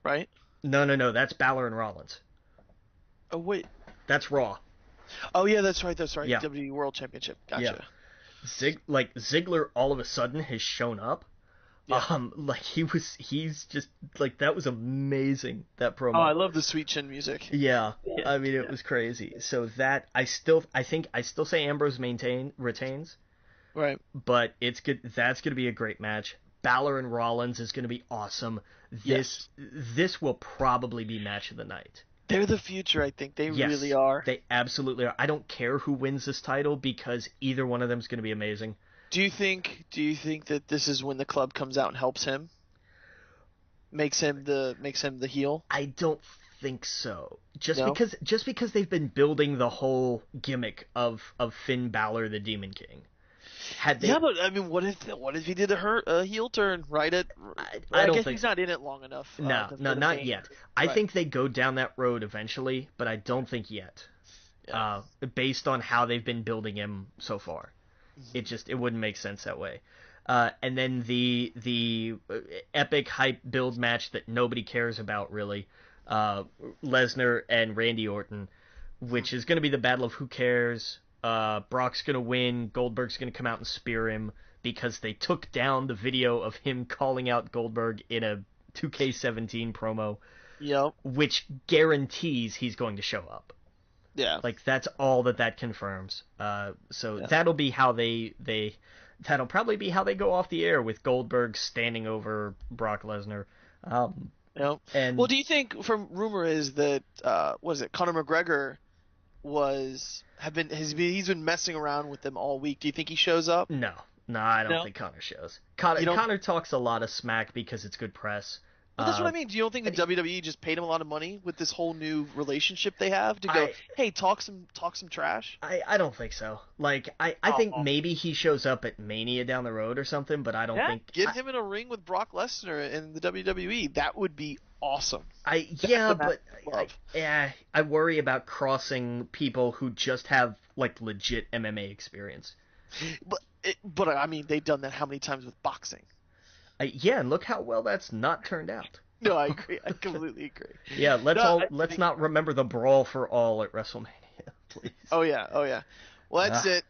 right? No, that's Balor and Rollins. Oh wait, that's Raw. Oh yeah, that's right. Yeah. WWE World Championship. Gotcha. Yeah. Ziggler all of a sudden has shown up. Yeah. He's just like, that was amazing, that promo. Oh, I love the Sweet Chin music. Yeah. I mean, it was crazy. So that I still say Ambrose retains. Right. But it's good. That's going to be a great match. Balor and Rollins is going to be awesome. This will probably be match of the night. They're the future, I think. They really are. They absolutely are. I don't care who wins this title because either one of them is going to be amazing. Do you think that this is when the club comes out and helps him? Makes him the heel? I don't think so. Just because they've been building the whole gimmick of Finn Balor, the Demon King. Yeah, but I mean, what if he did a heel turn right at? I don't think he's not in it long enough. No, not yet. I think they go down that road eventually, but I don't think yet. Yeah. Based on how they've been building him so far, it wouldn't make sense that way. And then the epic hype build match that nobody cares about really, Lesnar and Randy Orton, which is going to be the battle of who cares. Brock's going to win. Goldberg's going to come out and spear him because they took down the video of him calling out Goldberg in a 2K17 promo. Yep. Which guarantees he's going to show up. Yeah. Like, that's all that confirms. That'll be how that'll probably be how they go off the air, with Goldberg standing over Brock Lesnar. Yep. And well, do you think, from rumor is that Conor McGregor he's been messing around with them all week. Do you think he shows up? No, I don't think Conor shows. Conor talks a lot of smack because it's good press. But that's what I mean. Do you don't think the WWE just paid him a lot of money with this whole new relationship they have to go, hey, talk some trash? I don't think so. Like, I think maybe he shows up at Mania down the road or something, but I don't think... Get him in a ring with Brock Lesnar in the WWE. That would be awesome. I worry about crossing people who just have, like, legit MMA experience. But I mean, they've done that how many times with boxing? And look how well that's not turned out. No, I agree. I completely agree. Yeah, let's not remember the brawl for all at WrestleMania, please. Oh yeah. Well, that's it.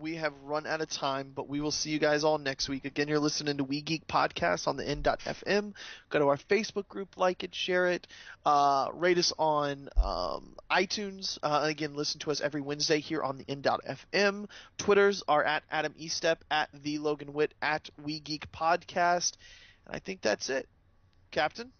We have run out of time, but we will see you guys all next week. Again, you're listening to We Geek Podcast on the N.FM. Go to our Facebook group, like it, share it, rate us on iTunes. Again, listen to us every Wednesday here on the N.FM. Twitters are at Adam Estep, at the Logan Witt, at We Geek Podcast. And I think that's it. Captain?